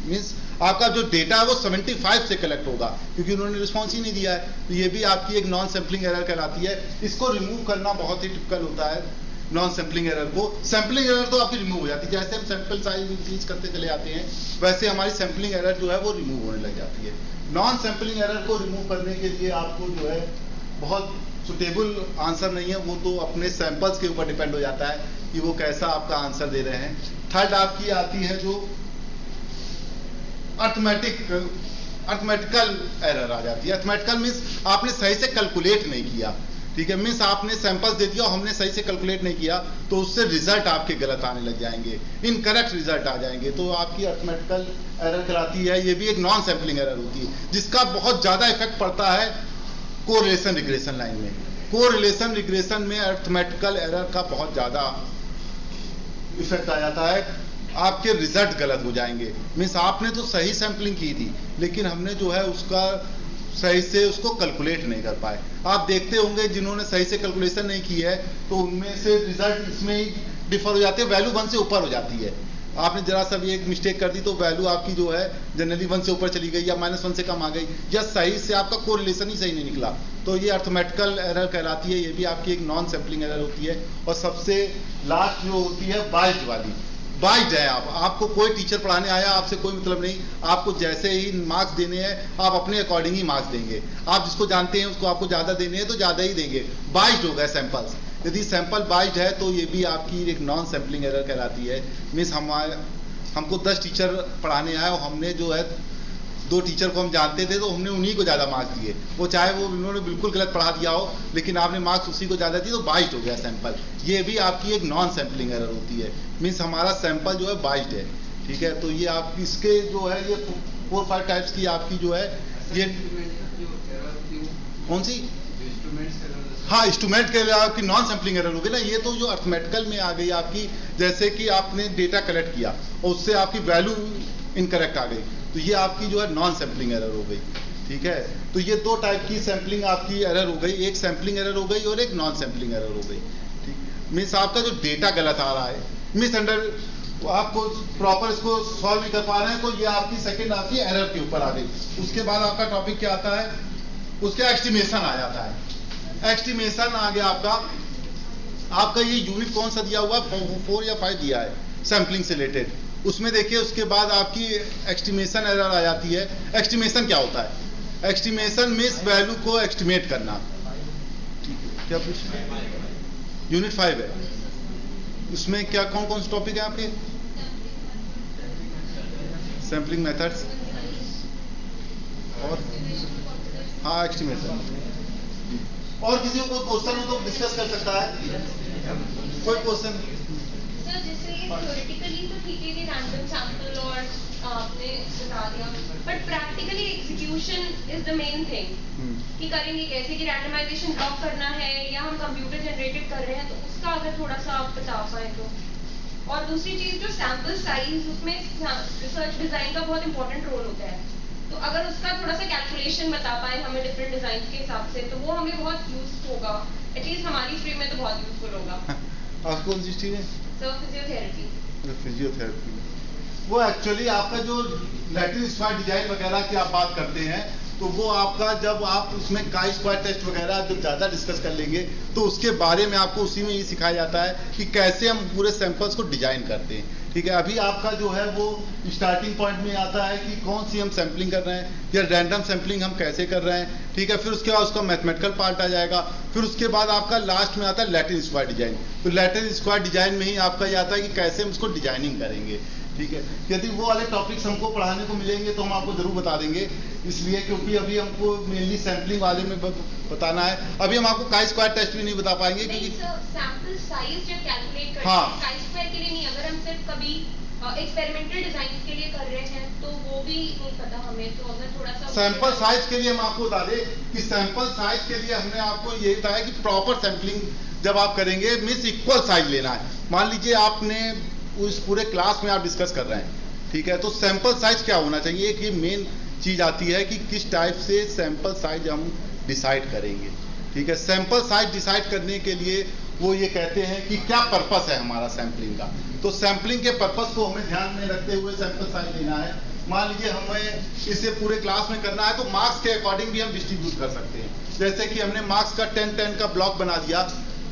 मीन्स आपका जो डेटा है वो 75 से कलेक्ट होगा क्योंकि उन्होंने रिस्पॉन्स ही नहीं दिया है, तो ये भी आपकी एक नॉन सैंपलिंग एरर कहलाती है। इसको रिमूव करना बहुत ही टिपिकल होता है नॉन सैंपलिंग एरर को। सैंपलिंग एरर तो आपकी रिमूव हो जाती है, जैसे हम सैंपल साइज इंक्रीज करते चले आते हैं वैसे हमारी सैंपलिंग एरर जो है वो रिमूव होने लग जाती है। नॉन सैंपलिंग एरर को रिमूव करने के लिए आपको जो है बहुत सुटेबल आंसर नहीं है, वो तो अपने सैंपल्स के ऊपर डिपेंड हो जाता है कि वो कैसा आपका आंसर दे रहे हैं। थर्ड आपकी आती है जो अर्थमेटिकल एरर आ जाती है। अर्थमेटिकल मीन्स आपने सही से कैलकुलेट नहीं किया, ठीक है, मीन्स आपने सैंपल्स दे दिया और हमने सही से कैलकुलेट नहीं किया तो उससे रिजल्ट आपके गलत आने लग जाएंगे, इनकरेक्ट रिजल्ट आ जाएंगे, तो आपकी अर्थमेटिकल एरर कहलाती है। ये भी एक नॉन सैंपलिंग एरर होती है जिसका बहुत ज्यादा इफेक्ट पड़ता है कोरिलेशन रिग्रेशन लाइन में। कोरिलेशन रिग्रेशन में अर्थमेटिकल एरर का बहुत ज्यादा इफेक्ट आ जाता है, आपके रिजल्ट गलत हो जाएंगे। मीन्स आपने तो सही सैंपलिंग की थी लेकिन हमने जो है उसका सही से उसको कैलकुलेट नहीं कर पाए। आप देखते होंगे जिन्होंने सही से कैलकुलेशन नहीं की है तो उनमें से रिजल्ट इसमें ही डिफर हो जाते हैं, वैल्यू 1 से ऊपर हो जाती है। आपने जरा सा भी एक मिस्टेक कर दी तो वैल्यू आपकी जो है जनरली 1 से ऊपर चली गई या -1 से कम आ गई या सही से आपका कोरिलेशन ही सही नहीं निकला, तो ये अर्थमेटिकल एरर कहलाती है। ये भी आपकी एक नॉन सैंपलिंग एरर होती है। और सबसे लास्ट जो होती है बाइज्ड वाली, बाइज्ड है आपको कोई टीचर पढ़ाने आया, आपसे कोई मतलब नहीं, आपको जैसे ही मार्क्स देने हैं आप अपने अकॉर्डिंग ही मार्क्स देंगे। आप जिसको जानते हैं उसको आपको ज्यादा देने हैं तो ज्यादा ही देंगे। बाइज्ड हो गए सैंपल्स, यदि सैंपल बाइज्ड है तो ये भी आपकी एक नॉन सैंपलिंग एरर कहलाती है। मीन्स हमको 10 टीचर पढ़ाने आए और हमने जो है 2 टीचर को हम जानते थे तो हमने उन्हीं को ज्यादा मार्क्स दिए, वो चाहे वो उन्होंने बिल्कुल गलत पढ़ा दिया हो लेकिन आपने मार्क्स उसी को ज्यादा दिए तो बाइज्ड हो गया सैंपल। ये भी आपकी एक नॉन सैंपलिंग एरर होती है। मीन्स हमारा सैंपल जो है बाइज्ड है, ठीक है। तो ये आप इसके जो है ये 4-5 टाइप्स की आपकी जो है ये कौन सी, हाँ, इंस्ट्रूमेंट के लिए आपकी नॉन सैंपलिंग एरर होगी ना। ये तो जो अर्थमेटिकल में आ गई आपकी, जैसे कि आपने डेटा कलेक्ट किया और उससे आपकी वैल्यू इनकरेक्ट आ गई तो ये आपकी जो है नॉन सैंपलिंग एरर हो गई, ठीक है। तो ये 2 टाइप की सैंपलिंग आपकी एरर हो गई, एक सैंपलिंग एरर हो गई और एक नॉन सैंपलिंग एरर हो गई, ठीक। मीन्स आपका जो डेटा गलत आ रहा है, मिस अंडर आपको प्रॉपर इसको सॉल्व नहीं कर पा रहे हैं तो ये आपकी सेकंड आपकी एरर के ऊपर आ गई। उसके बाद आपका टॉपिक क्या आता है, उसका एस्टिमेशन आ जाता है। एस्टिमेशन आ गया आपका ये यूनिट कौन सा दिया हुआ, 4 या 5 दिया है सैंपलिंग से रिलेटेड, उसमें देखिए उसके बाद आपकी एस्टिमेशन एरर आ जाती है। एस्टिमेशन क्या होता है, एस्टिमेशन मींस वैल्यू को एस्टिमेट करना, क्या पूछ यूनिट 5 है, उसमें क्या कौन कौन से टॉपिक है आपके, सैंपलिंग मेथड्स और हाँ एस्टिमेशन। और किसी को कोई क्वेश्चन हो तो डिस्कस कर सकता है, कोई क्वेश्चन। सर जैसे ये थ्योरेटिकली तो ठीक है कि रैंडम सैंपल और आपने बता दिया, but practically execution is the main thing कि करेंगे कैसे, कि रैंडमाइजेशन ब्लॉक करना है या हम कंप्यूटर जनरेटेड कर रहे हैं, तो उसका अगर थोड़ा सा आप बता पाए तो। और दूसरी चीज जो सैंपल साइज, उसमें रिसर्च डिजाइन का बहुत इंपॉर्टेंट रोल होता है, तो अगर उसका थोड़ा सा कैलकुलेशन बता पाए हमें डिफरेंट डिजाइन के हिसाब से तो वो हमें बहुत यूज होगा, एटलीस्ट हमारी स्ट्रीम में तो बहुत यूजफुल होगा। आप कौन सी स्ट्रीम है? Sir physiotherapy. फिजियोथेरेपी वो एक्चुअली आपका जो लैटिन स्क्वायर डिजाइन वगैरह की आप बात करते हैं तो वो आपका जब आप उसमें काई स्क्वायर टेस्ट वगैरह जब ज़्यादा डिस्कस कर लेंगे तो उसके बारे में आपको उसी में ये सिखाया जाता है कि कैसे हम पूरे सैंपल्स को डिजाइन करते हैं, ठीक है। अभी आपका जो है वो स्टार्टिंग पॉइंट में आता है कि कौन सी हम सैंपलिंग कर रहे हैं या रैंडम सैंपलिंग हम कैसे कर रहे हैं, ठीक है। फिर उसके बाद उसका मैथमेटिकल पार्ट आ जाएगा, फिर उसके बाद आपका लास्ट में आता है लैटिन स्क्वायर डिजाइन। तो लैटिन स्क्वायर डिजाइन में ही आपका ये आता है कि कैसे हम उसको डिजाइनिंग करेंगे, ठीक है। यदि वो वाले टॉपिक्स हमको पढ़ाने को मिलेंगे तो हम आपको जरूर बता देंगे, इसलिए क्योंकि अभी हमको मेनली सैंपलिंग वाले में बताना है। अभी हम आपको काई स्क्वायर टेस्ट भी नहीं बता पाएंगे क्योंकि सैंपल साइज जब कैलकुलेट करते हाँ, हैं काई स्क्वायर के लिए नहीं, अगर हम सिर्फ कभी एक्सपेरिमेंटल डिजाइन के लिए कर रहे हैं तो वो भी नहीं पता हमें, तो अगर थोड़ा सा सैंपल साइज के लिए हम आपको बता दें कि सैंपल साइज के लिए हमने आपको ये बताया कि प्रॉपर सैंपलिंग जब आप करेंगे मींस इक्वल साइज लेना है। मान लीजिए आपने उस पूरे क्लास में आप डिस्कस कर रहे हैं, ठीक है, तो सैंपल साइज क्या होना चाहिए, एक ये मेन चीज आती है कि किस टाइप से सैंपल साइज हम डिसाइड करेंगे, ठीक है। सैंपल साइज डिसाइड करने के लिए वो ये कहते हैं कि क्या पर्पस है हमारा सैंपलिंग का, तो सैंपलिंग के पर्पस को हमें ध्यान में रखते हुए सैंपल साइज लेना है। मान लीजिए हमें इसे पूरे क्लास में करना है तो मार्क्स के अकॉर्डिंग भी हम डिस्ट्रीब्यूट कर सकते हैं। जैसे कि हमने मार्क्स का 10-10 का ब्लॉक बना दिया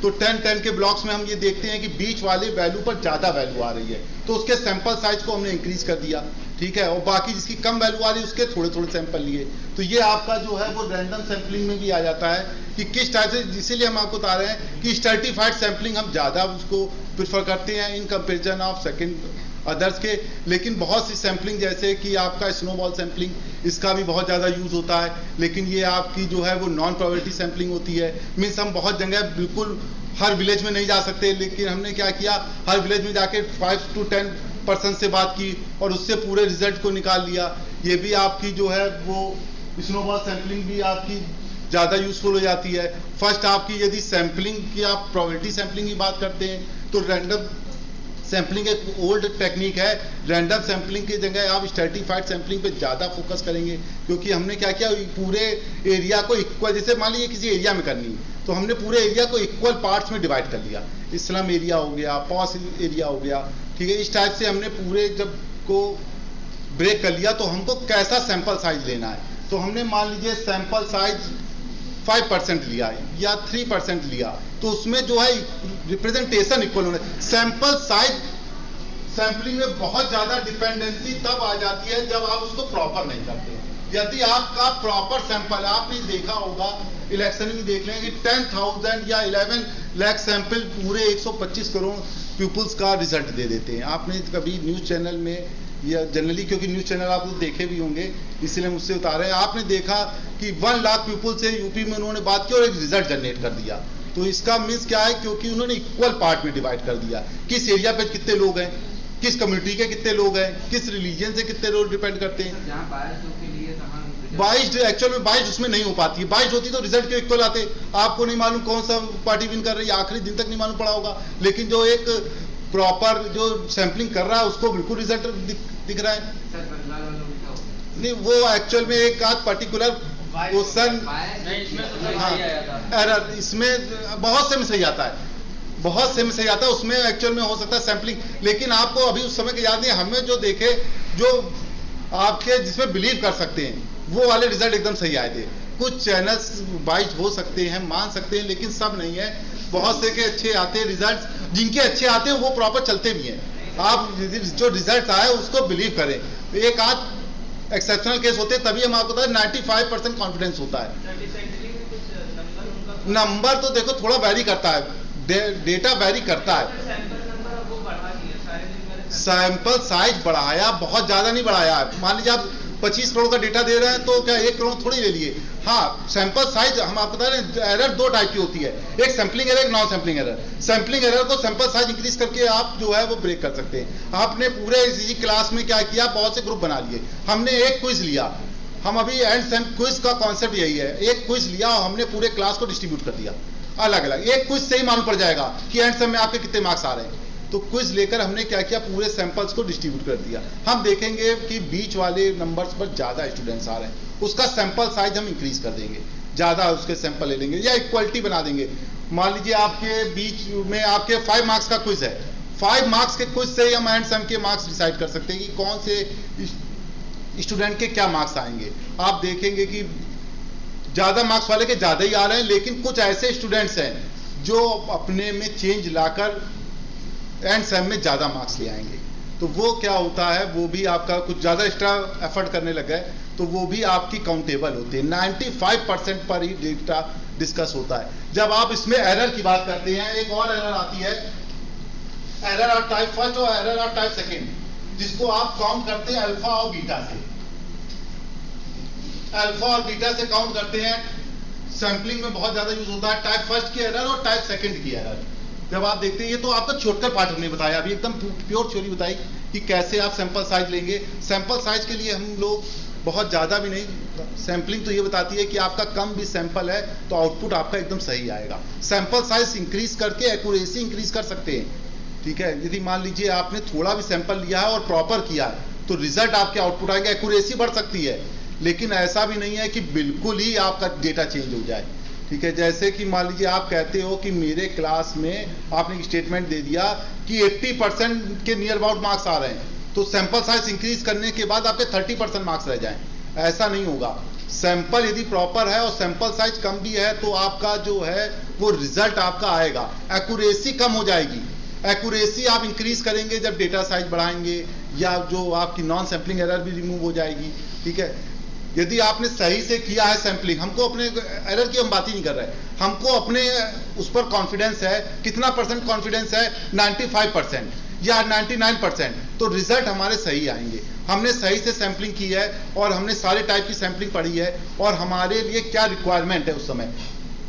तो 10-10 के ब्लॉक्स में हम ये देखते हैं कि बीच वाले वैल्यू पर ज़्यादा वैल्यू आ रही है, तो उसके सैंपल साइज को हमने इंक्रीज कर दिया, ठीक है, और बाकी जिसकी कम वैल्यू आ रही है उसके थोड़े थोड़े सैंपल लिए। तो ये आपका जो है वो रैंडम सैम्पलिंग में भी आ जाता है कि किस टाइप से, इसीलिए हम आपको बता रहे हैं कि स्ट्रेटिफाइड सैम्पलिंग हम ज़्यादा उसको प्रेफर करते हैं in comparison of second others के। लेकिन बहुत सी सैम्पलिंग जैसे कि आपका स्नोबॉल सैम्पलिंग, इसका भी बहुत ज़्यादा यूज़ होता है, लेकिन ये आपकी जो है वो नॉन प्रोबेबिलिटी सैम्पलिंग होती है। मीन्स हम बहुत जगह बिल्कुल हर विलेज में नहीं जा सकते, लेकिन हमने क्या किया, हर विलेज में जाके 5 to 10% से बात की और उससे पूरे रिजल्ट को निकाल लिया। ये भी आपकी जो है वो स्नोबॉल सैम्पलिंग भी आपकी ज़्यादा यूजफुल हो जाती है। फर्स्ट आपकी यदि सैम्पलिंग की आप प्रोबेबिलिटी सैम्पलिंग की बात करते हैं तो रैंडम सैम्पलिंग एक ओल्ड टेक्निक है। रैंडम सैम्पलिंग की जगह आप स्ट्रेटिफाइड सैम्पलिंग पे ज़्यादा फोकस करेंगे, क्योंकि हमने क्या किया, पूरे एरिया को इक्वल, जैसे मान लीजिए किसी एरिया में करनी, तो हमने पूरे एरिया को इक्वल पार्ट्स में डिवाइड कर लिया। स्लम एरिया हो गया, पॉश एरिया हो गया, ठीक है, इस टाइप से हमने पूरे जब को ब्रेक कर लिया। तो हमको कैसा सैंपल साइज लेना है, तो हमने मान लीजिए सैंपल साइज 5% लिया या 3% लिया, तो उसमें जो है रिप्रेजेंटेशन इक्वल होना है। सैंपल साइज सैम्पलिंग में बहुत ज्यादा डिपेंडेंसी तब आ जाती है जब आप उसको प्रॉपर नहीं करते। यदि आपका प्रॉपर सैंपल, आपने देखा होगा इलेक्शन में देख लें कि 10,000 या 11 लाख सैंपल पूरे 125 करोड़ पीपुल्स का रिजल्ट दे देते हैं। आपने कभी न्यूज चैनल में या जनरली, क्योंकि न्यूज चैनल आप लोग देखे भी होंगे इसलिए मुझसे उतार रहे हैं, आपने देखा कि 1 लाख पीपुल से यूपी में उन्होंने बात की और एक रिजल्ट जनरेट कर दिया। तो इसका मीन्स क्या है, क्योंकि उन्होंने इक्वल पार्ट में डिवाइड कर दिया, किस एरिया पे कितने लोग हैं, किस कम्युनिटी के कितने लोग हैं, किस रिलीजन से कितने लोग डिपेंड करते हैं। बाइस्ड एक्चुअल में बाइस्ड उसमें नहीं हो पाती है, बाइस्ड होती तो रिजल्ट के इक्वल आते। आपको नहीं मालूम कौन सा पार्टी विन कर रही है, आखिरी दिन तक नहीं मालूम पड़ा होगा, लेकिन जो एक प्रॉपर जो सैम्पलिंग कर रहा है उसको बिल्कुल रिजल्ट दिख रहा है। नहीं, वो एक्चुअल में एक आध पर्टिकुलर क्वेश्चन एरर, इसमें बहुत से में सही आता है, बहुत से में सही आता है, उसमें एक्चुअल में हो सकता है सैम्पलिंग। लेकिन आपको अभी उस समय के याद नहीं, हमें जो देखे, जो आपके जिसमें बिलीव कर सकते हैं वो वाले रिजल्ट एकदम सही आए थे। कुछ चैनल्स बाइज हो सकते हैं, मान सकते हैं, लेकिन सब नहीं है। बहुत से के अच्छे आते हैं रिजल्ट्स, जिनके अच्छे आते हैं वो प्रॉपर चलते भी हैं। आप जो रिजल्ट आए उसको बिलीव करें। एक आध एक्सेप्शनल केस होते हैं, तभी हम आपको बताएं 95% कॉन्फिडेंस होता है। नंबर तो देखो थोड़ा वैरी करता है, डेटा वैरी करता है। सैंपल साइज बढ़ाया, बहुत ज्यादा नहीं बढ़ाया। मान लीजिए आप 25 करोड़ का डेटा दे रहे हैं तो क्या 1 करोड़ थोड़ी ले लिए। हाँ, सैंपल साइज हम आपको बता रहे हैं, एरर 2 टाइप की होती है, एक सैम्पलिंग एरर, एक non sampling error. Sampling error को सैंपल साइज इंक्रीज करके आप जो है वो ब्रेक कर सकते हैं। आपने पूरे इसी क्लास में क्या किया, बहुत से ग्रुप बना लिए, हमने एक क्विज लिया। हम अभी एंड सेम क्विज का कॉन्सेप्ट यही है, एक क्विज लिया और हमने पूरे क्लास को डिस्ट्रीब्यूट कर दिया अलग अलग। एक क्विज से ही मालूम पड़ जाएगा कि एंड सेम में आपके कितने मार्क्स आ रहे हैं। तो क्विज लेकर हमने क्या किया, पूरे सैंपल्स को डिस्ट्रीब्यूट कर दिया। हम देखेंगे कि बीच वाले नंबर्स पर ज्यादा स्टूडेंट्स आ रहे हैं, उसका सैंपल साइज हम इंक्रीज कर देंगे, ज्यादा उसके सैंपल ले लेंगे या इक्वलिटी बना देंगे। मान लीजिए आपके बीच में आपके 5 मार्क्स का क्विज है, 5 मार्क्स के क्विज से हम एंड सम के मार्क्स डिसाइड कर सकते हैं कि कौन से स्टूडेंट के क्या मार्क्स आएंगे। आप देखेंगे कि ज्यादा मार्क्स वाले के ज्यादा ही आ रहे हैं, लेकिन कुछ ऐसे स्टूडेंट्स हैं जो अपने में चेंज लाकर एंड सेम में ज्यादा मार्क्स ले आएंगे। तो वो क्या होता है, वो भी आपका कुछ ज्यादा एक्स्ट्रा एफर्ट करने लग गए तो वो भी आपकी काउंटेबल होती है। 95% पर ही डेटा डिस्कस होता है। जब आप इसमें एरर की बात करते हैं, एक और एरर आती है, एरर ऑफ टाइप फर्स्ट और एरर ऑफ टाइप सेकेंड, जिसको आप काउंट करते हैं अल्फा और बीटा से। अल्फा और बीटा से काउंट करते हैं, सैंपलिंग में बहुत ज्यादा यूज होता है टाइप फर्स्ट की एरर और टाइप सेकेंड की एरर। जब आप देखते हैं, ये तो आपका छोटकर पार्ट हमने बताया, अभी एकदम प्योर थ्योरी बताई कि कैसे आप सैंपल साइज लेंगे। सैंपल साइज के लिए हम लोग बहुत ज्यादा भी नहीं, सैंपलिंग तो ये बताती है कि आपका कम भी सैंपल है तो आउटपुट आपका एकदम सही आएगा। सैंपल साइज इंक्रीज करके एक्यूरेसी इंक्रीज कर सकते हैं, ठीक है। यदि मान लीजिए आपने थोड़ा भी सैंपल लिया है और प्रॉपर किया है तो रिजल्ट आपके आउटपुट आएंगे, एक्यूरेसी बढ़ सकती है। लेकिन ऐसा भी नहीं है कि बिल्कुल ही आपका डेटा चेंज हो जाए, ठीक है। जैसे कि मान लीजिए आप कहते हो कि मेरे क्लास में आपने स्टेटमेंट दे दिया कि 80% के नियर अबाउट मार्क्स आ रहे हैं, तो सैंपल साइज इंक्रीज करने के बाद आपके 30% मार्क्स रह जाएं, ऐसा नहीं होगा। सैंपल यदि प्रॉपर है और सैंपल साइज कम भी है तो आपका जो है वो रिजल्ट आपका आएगा। एक्यूरेसी कम हो जाएगी। एक्यूरेसी आप इंक्रीज करेंगे जब डेटा साइज बढ़ाएंगे, या जो आपकी नॉन सैम्पलिंग एरर भी रिमूव हो जाएगी। ठीक है, यदि आपने सही से किया है सैम्पलिंग, हमको अपने एरर की हम बात ही नहीं कर रहे हैं, हमको अपने उस पर कॉन्फिडेंस है। कितना परसेंट कॉन्फिडेंस है? 95% या 99%, तो रिजल्ट हमारे सही आएंगे। हमने सही से सैम्पलिंग की है और हमने सारे टाइप की सैम्पलिंग पढ़ी है, और हमारे लिए क्या रिक्वायरमेंट है उस समय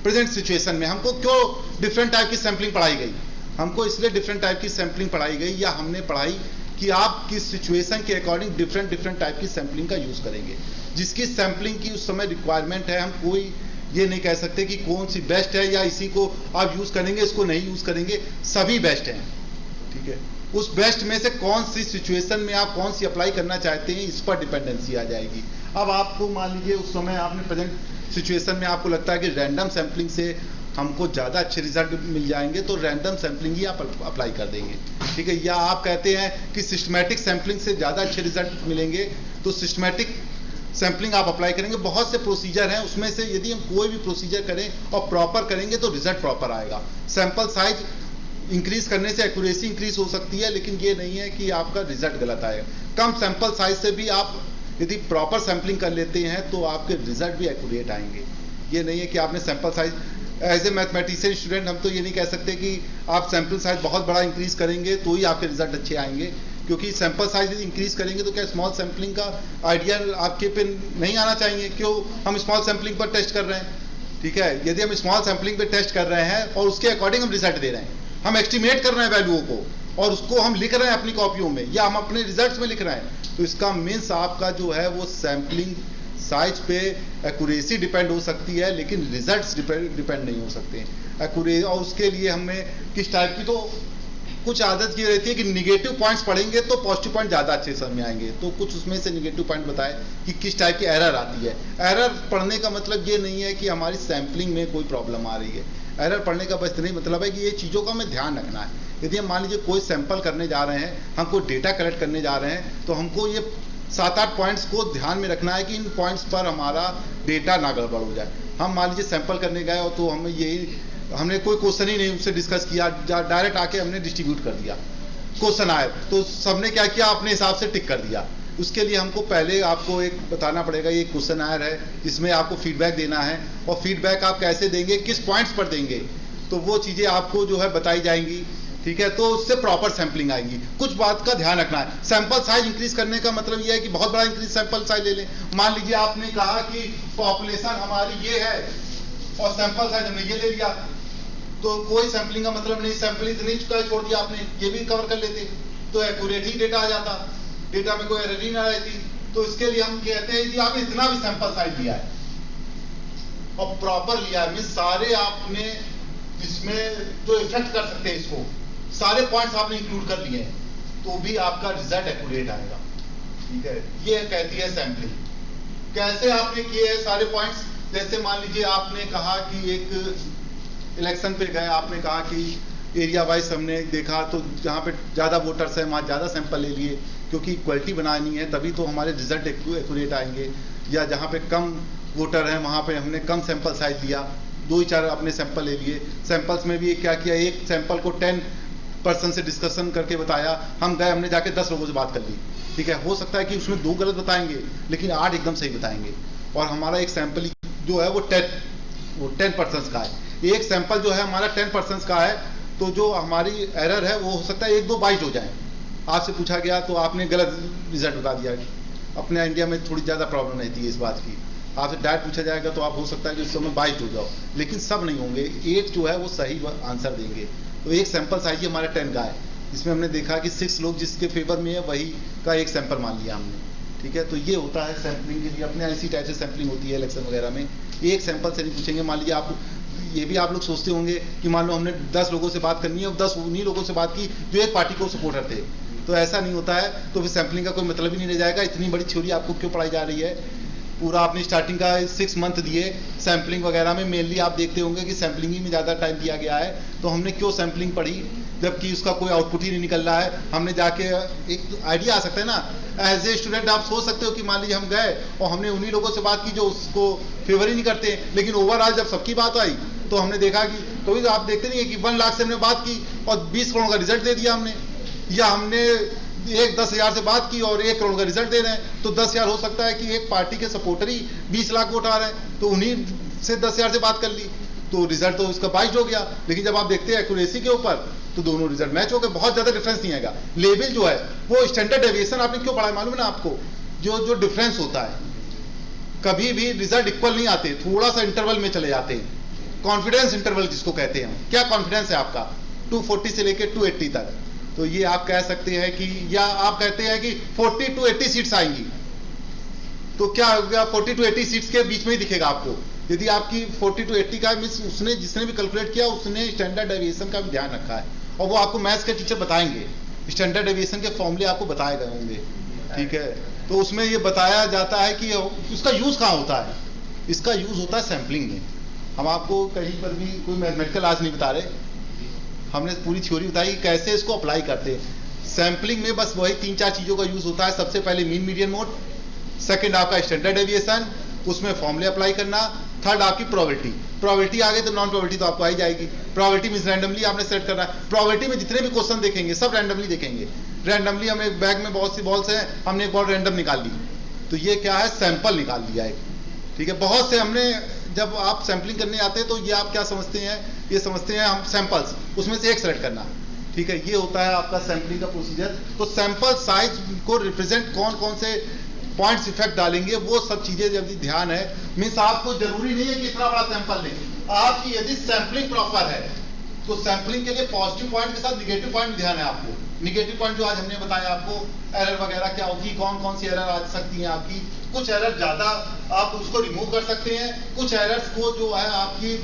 प्रेजेंट सिचुएशन में, हमको क्यों डिफरेंट टाइप की सैम्पलिंग पढ़ाई गई। हमको इसलिए डिफरेंट टाइप की सैम्पलिंग पढ़ाई गई, या हमने पढ़ाई कि आप किस सिचुएशन के अकॉर्डिंग डिफरेंट टाइप की सैम्पलिंग का यूज करेंगे, जिसकी सैम्पलिंग की उस समय रिक्वायरमेंट है। हम कोई ये नहीं कह सकते कि कौन सी बेस्ट है, या इसी को आप यूज करेंगे इसको नहीं यूज करेंगे, सभी बेस्ट हैं। ठीक है, उस बेस्ट में से कौन सी सिचुएशन में आप कौन सी अप्लाई करना चाहते हैं, इस पर डिपेंडेंसी आ जाएगी। अब आपको मान लीजिए उस समय आपने प्रेजेंट सिचुएशन में आपको लगता है कि रैंडम सैम्पलिंग से हमको ज़्यादा अच्छे रिजल्ट मिल जाएंगे, तो रैंडम सैम्पलिंग ही आप अप्लाई कर देंगे। ठीक है, या आप कहते हैं कि सिस्टमैटिक सैम्पलिंग से ज़्यादा अच्छे रिजल्ट मिलेंगे, तो सिस्टमैटिक सैम्पलिंग आप अप्लाई करेंगे। बहुत से प्रोसीजर हैं, उसमें से यदि हम कोई भी प्रोसीजर करें और प्रॉपर करेंगे तो रिजल्ट प्रॉपर आएगा। सैंपल साइज इंक्रीज करने से एक्यूरेसी इंक्रीज हो सकती है, लेकिन ये नहीं है कि आपका रिजल्ट गलत आएगा। कम सैंपल साइज से भी आप यदि प्रॉपर सैम्पलिंग कर लेते हैं तो आपके रिजल्ट भी एक्यूरेट आएंगे। ये नहीं है कि आपने sample size, as a mathematician student हम तो ये नहीं कह सकते कि आप सैंपल साइज बहुत बड़ा इंक्रीज करेंगे तो ही आपके रिजल्ट अच्छे आएंगे, क्योंकि सैंपल साइज यदि इंक्रीज करेंगे तो क्या स्मॉल सैम्पलिंग का आइडिया आपके पे नहीं आना चाहिए? क्यों हम स्मॉल सैम्पलिंग पर टेस्ट कर रहे हैं? ठीक है, यदि हम स्मॉल सैम्पलिंग पे टेस्ट कर रहे हैं और उसके अकॉर्डिंग हम रिजल्ट दे रहे हैं, हम एस्टिमेट कर रहे हैं वैल्यूओं को और उसको हम लिख रहे हैं अपनी कॉपियों में या हम अपने रिजल्ट्स में लिख रहे हैं, तो इसका मीन्स आपका जो है वो सैम्पलिंग साइज पे एक्यूरेसी डिपेंड हो सकती है, लेकिन रिजल्ट्स डिपेंड नहीं हो सकते हैं। और उसके लिए हमें किस टाइप की, तो कुछ आदत ये रहती है कि निगेटिव पॉइंट्स पढ़ेंगे तो पॉजिटिव पॉइंट ज़्यादा अच्छे समझ में आएंगे। तो कुछ उसमें से निगेटिव पॉइंट बताए कि किस टाइप की एरर आती है। एरर पढ़ने का मतलब ये नहीं है कि हमारी सैम्पलिंग में कोई प्रॉब्लम आ रही है। एरर पढ़ने का बस नहीं मतलब है कि ये चीज़ों का हमें ध्यान रखना है। यदि हम मान लीजिए कोई सैंपल करने जा रहे हैं, हम कोई डेटा कलेक्ट करने जा रहे हैं, तो हमको ये 7-8 पॉइंट्स को ध्यान में रखना है कि इन पॉइंट्स पर हमारा डेटा ना गड़बड़ हो जाए। हम मान लीजिए सैंपल करने गए और तो हमने कोई क्वेश्चन ही नहीं उससे डिस्कस किया, डायरेक्ट आके हमने डिस्ट्रीब्यूट कर दिया। क्वेश्चन आए तो सबने क्या किया, अपने हिसाब से टिक कर दिया। उसके लिए हमको पहले आपको एक बताना पड़ेगा, ये क्वेश्चन आयर है, इसमें आपको फीडबैक देना है, और फीडबैक आप कैसे देंगे, किस पॉइंट्स पर देंगे, तो वो चीज़ें आपको जो है बताई जाएंगी। ठीक है, तो उससे प्रॉपर सैम्पलिंग आएगी। कुछ बात का ध्यान रखना है। सैंपल साइज इंक्रीज करने का मतलब ये है कि बहुत बड़ा इंक्रीज सैंपल साइज ले लें। मान लीजिए आपने कहा कि पॉपुलेशन हमारी ये है और सैंपल साइज हमने ये ले लिया, तो कोई सैम्पलिंग का मतलब नहीं, सैंपल इतनी चुका छोड़ दिया आपने, ये भी कवर कर लेते तो एक्यूरेट ही डेटा आ जाता, डेटा में कोई एरर ही ना रहती। तो इसके लिए हम कहते हैं कि आपने इतना भी सैंपल साइज लिया है और प्रॉपर लिया है, सारे आपने इसमें जो इफेक्ट कर सकते हैं इसको सारे पॉइंट्स आपने इंक्लूड कर लिए हैं, तो भी आपका रिजल्ट एक्यूरेट आएगा। ठीक है, ये कहती है सैम्पलिंग। कैसे आपने किए हैं सारे पॉइंट्स? जैसे मान लीजिए आपने कहा कि एक इलेक्शन पे गए, आपने कहा कि एरिया वाइज हमने देखा तो जहाँ पे ज़्यादा वोटर्स हैं वहाँ ज़्यादा सैंपल ले लिए, क्योंकि इक्वलिटी बनानी है, तभी तो हमारे रिजल्ट एक्यूरेट आएंगे। या जहाँ पे कम वोटर हैं वहाँ पे हमने कम सैंपल साइज लिया, 2-4 अपने सैंपल ले लिए। सैंपल्स में भी क्या किया, एक सैंपल को 10 पर्सन से डिस्कशन करके बताया, हम गए हमने जाके 10 लोगों से बात कर ली। ठीक है, हो सकता है कि उसमें 2 गलत बताएंगे लेकिन 8 एकदम सही बताएंगे, और हमारा एक सैंपल जो है वो 10 पर्सन का है। एक सैंपल जो है हमारा 10 पर्सन का है, तो जो हमारी एरर है वो हो सकता है 1-2 बाइट हो जाए। आपसे पूछा गया तो आपने गलत रिजल्ट बता दिया। अपने इंडिया में थोड़ी ज़्यादा प्रॉब्लम रहती है इस बात की, आपसे डायरेक्ट पूछा जाएगा तो आप हो सकता है कि उस समय 22 हो जाओ, लेकिन सब नहीं होंगे, 1 जो है वो सही आंसर देंगे। तो एक सैंपल साइज हमारा 10 का है, जिसमें हमने देखा कि 6 लोग जिसके फेवर में है वही का एक सैंपल मान लिया हमने। ठीक है, तो ये होता है सैंपलिंग के लिए। अपने इसी टाइप से सैंपलिंग होती है इलेक्शन वगैरह में, एक सैंपल से नहीं पूछेंगे। मान लीजिए आप ये भी आप लोग सोचते होंगे कि मान लो हमने 10 लोगों से बात करनी है और 10 उन्हीं लोगों से बात की जो एक पार्टी को सपोर्टर थे, तो ऐसा नहीं होता है। तो फिर सैंपलिंग का कोई मतलब ही नहीं रह जाएगा। इतनी बड़ी थ्योरी आपको क्यों पढ़ाई जा रही है? पूरा आपने स्टार्टिंग का 6 मंथ दिए सैम्पलिंग वगैरह में, मेनली आप देखते होंगे कि सैम्पलिंग ही में ज़्यादा टाइम दिया गया है। तो हमने क्यों सैम्पलिंग पढ़ी जबकि उसका कोई आउटपुट ही नहीं निकल रहा है? हमने जाके एक आइडिया आ सकता है ना, एज ए स्टूडेंट आप सोच सकते हो कि मान लीजिए हम गए और हमने उन्हीं लोगों से बात की जो उसको फेवर ही नहीं करते, लेकिन ओवरऑल जब सबकी बात आई तो हमने देखा कि तो आप देखते नहीं है कि 1 लाख से हमने बात की और 20 करोड़ का रिजल्ट दे दिया हमने, या हमने 10,000 से बात की और 1 करोड़ का रिजल्ट दे रहे हैं। तो 10,000 हो सकता है कि एक पार्टी के सपोर्टर ही 20 लाख वोट आ रहे हैं, तो उन्हीं से 10,000 से बात कर ली, तो रिजल्ट तो उसका बाइट हो गया। लेकिन जब आप देखते हैं एक्यूरेसी के ऊपर, तो दोनों रिजल्ट मैच हो गए, बहुत ज्यादा डिफरेंस नहीं आएगा। लेवल जो है वो स्टैंडर्ड डेविएशन आपने क्यों पढ़ा है मालूम है ना आपको, जो डिफरेंस होता है, कभी भी रिजल्ट इक्वल नहीं आते, थोड़ा सा इंटरवल में चले जाते हैं। कॉन्फिडेंस इंटरवल जिसको कहते हैं, क्या कॉन्फिडेंस है आपका 240 से लेकर 280 तक, तो ये आप कह सकते हैं कि, या आप कहते हैं कि 40 to 80 सीट्स आएंगी, तो क्या हो गया 40 to 80 सीट्स के बीच में ही दिखेगा आपको। यदि आपकी 40 to 80 का मींस उसने जिसने भी कैलकुलेट किया उसने स्टैंडर्ड डेविएशन का भी ध्यान रखा है, और वो आपको मैथ्स के टीचर बताएंगे, स्टैंडर्ड डेविएशन के फॉर्मूले आपको बताए गए होंगे, ठीक है। तो उसमें ये बताया जाता है कि उसका यूज कहाँ होता है, इसका यूज होता है सैंपलिंग में। हम आपको कहीं पर भी कोई मैथमेटिकल आज नहीं बता रहे, हमने पूरी थ्योरी बताई कैसे इसको अप्लाई करते हैं। सैंपलिंग में बस वही 3-4 चीजों का यूज होता है। सबसे पहले मीन मीडियन मोड, सेकंड आपका स्टैंडर्ड डेविएशन, उसमें फॉर्मूले अप्लाई करना, थर्ड आपकी प्रोबेबिलिटी। प्रोबेबिलिटी आ गई तो नॉन प्रोबेबिलिटी तो आपको आ ही जाएगी। प्रोबेबिलिटी मींस रैंडमली आपने सेट करना है। प्रोबेबिलिटी में जितने भी क्वेश्चन देखेंगे सब रैंडमली देखेंगे। रैंडमली हमें बैग में बहुत सी बॉल्स हैं, हमने एक बॉल रैंडम निकाल ली, तो ये क्या है, सैंपल निकाल लिया है, ठीक है। बहुत से हमने, जब आप सैंपलिंग करने आते हैं तो ये आप क्या समझते हैं, ये समझते हैं हम सैंपल्स, उसमें से एक सेलेक्ट करना, ठीक है। ये होता है आपका सैंपलिंग का प्रोसीजर। तो सैंपल साइज को रिप्रेजेंट कौन कौन से पॉइंट्स इफेक्ट डालेंगे, वो सब चीजें यदि ध्यान है, मीन्स आपको जरूरी नहीं है कि इतना बड़ा सैंपल लें। आपकी यदि सैंपलिंग प्रॉपर है तो सैंपलिंग के लिए पॉजिटिव पॉइंट के साथ निगेटिव पॉइंट ध्यान है आपको। निगेटिव पॉइंट जो आज हमने बताया आपको, एरर वगैरह क्या होगी, कौन कौन सी एरर आ सकती हैं आपकी। कुछ एरर ज्यादा आप उसको रिमूव कर सकते हैं, कुछ एरर्स को जो है आपकी